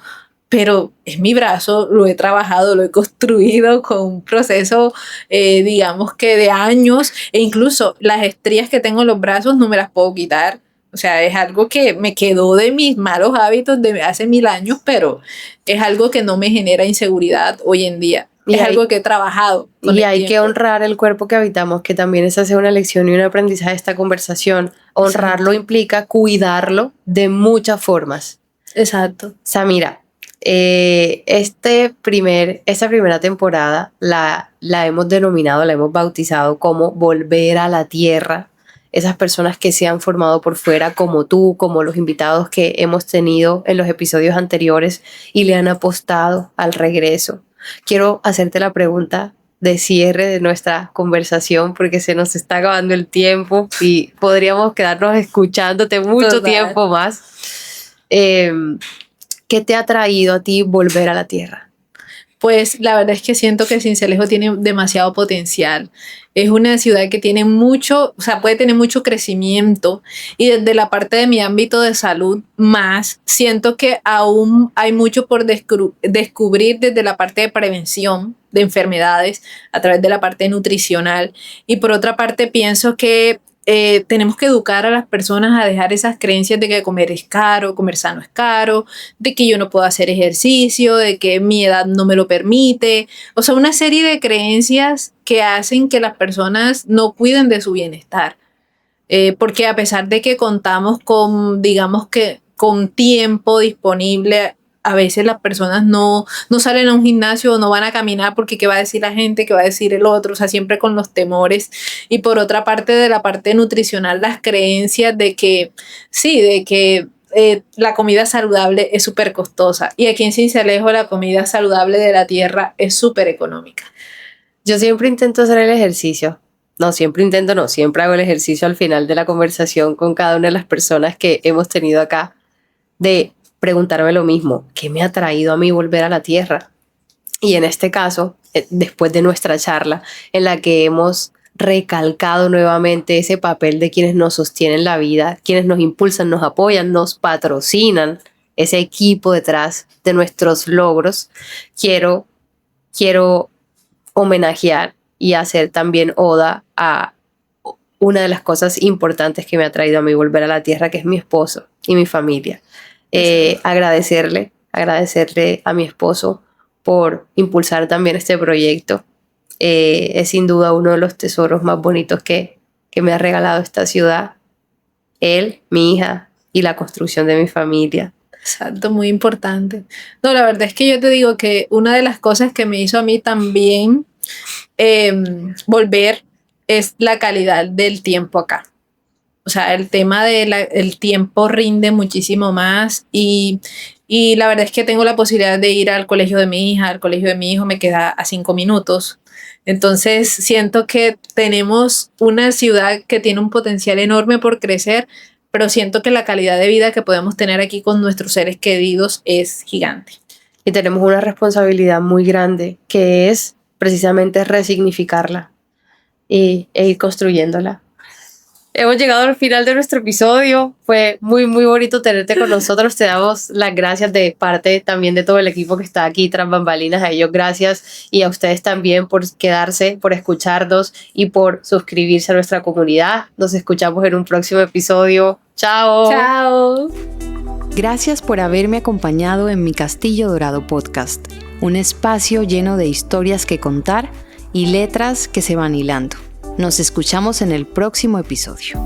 pero es mi brazo, lo he trabajado, lo he construido con un proceso, digamos que de años, e incluso las estrías que tengo en los brazos no me las puedo quitar. O sea, es algo que me quedó de mis malos hábitos de hace 1000 años, pero es algo que no me genera inseguridad hoy en día. Es algo que he trabajado. Y hay que honrar el cuerpo que habitamos, que también esa sea una lección y un aprendizaje de esta conversación. Honrarlo implica cuidarlo de muchas formas. Exacto. Samira, esta primera temporada la hemos denominado, la hemos bautizado como Volver a la Tierra. Esas personas que se han formado por fuera, como tú, como los invitados que hemos tenido en los episodios anteriores y le han apostado al regreso. Quiero hacerte la pregunta de cierre de nuestra conversación porque se nos está acabando el tiempo y podríamos quedarnos escuchándote mucho tiempo más. ¿Qué te ha traído a ti volver a la tierra? Pues la verdad es que siento que Sincelejo tiene demasiado potencial. Es una ciudad que tiene mucho, o sea, puede tener mucho crecimiento y desde la parte de mi ámbito de salud más, siento que aún hay mucho por descubrir desde la parte de prevención de enfermedades a través de la parte nutricional y por otra parte pienso que tenemos que educar a las personas a dejar esas creencias de que comer es caro, comer sano es caro, de que yo no puedo hacer ejercicio, de que mi edad no me lo permite. O sea, una serie de creencias que hacen que las personas no cuiden de su bienestar. Porque a pesar de que contamos con, digamos que, con tiempo disponible a veces las personas no salen a un gimnasio o no van a caminar porque qué va a decir la gente, qué va a decir el otro, o sea, siempre con los temores. Y por otra parte, de la parte nutricional, las creencias de que la comida saludable es súper costosa. Y aquí en Sincelejo la comida saludable de la tierra es súper económica. Yo siempre intento hacer el ejercicio. Siempre hago el ejercicio al final de la conversación con cada una de las personas que hemos tenido acá, de preguntarme lo mismo: ¿qué me ha traído a mí volver a la tierra? Y en este caso, después de nuestra charla, en la que hemos recalcado nuevamente ese papel de quienes nos sostienen la vida, quienes nos impulsan, nos apoyan, nos patrocinan, ese equipo detrás de nuestros logros, quiero homenajear y hacer también oda a una de las cosas importantes que me ha traído a mí volver a la tierra, que es mi esposo y mi familia. Agradecerle a mi esposo por impulsar también este proyecto. Es sin duda uno de los tesoros más bonitos que me ha regalado esta ciudad. Él, mi hija y la construcción de mi familia. Exacto, muy importante. No, la verdad es que yo te digo que una de las cosas que me hizo a mí también volver es la calidad del tiempo acá. O sea, el tema del tiempo rinde muchísimo más y la verdad es que tengo la posibilidad de ir al colegio de mi hija. Al colegio de mi hijo me queda a 5 minutos. Entonces siento que tenemos una ciudad que tiene un potencial enorme por crecer, pero siento que la calidad de vida que podemos tener aquí con nuestros seres queridos es gigante. Y tenemos una responsabilidad muy grande, que es precisamente resignificarla e ir construyéndola. Hemos llegado al final de nuestro episodio. Fue muy, muy bonito tenerte con nosotros. Te damos las gracias de parte también de todo el equipo que está aquí tras bambalinas. A ellos gracias, y a ustedes también por quedarse, por escucharnos y por suscribirse a nuestra comunidad. Nos escuchamos en un próximo episodio. ¡Chao! ¡Chao! Gracias por haberme acompañado en Mi Castillo Dorado Podcast, un espacio lleno de historias que contar y letras que se van hilando. Nos escuchamos en el próximo episodio.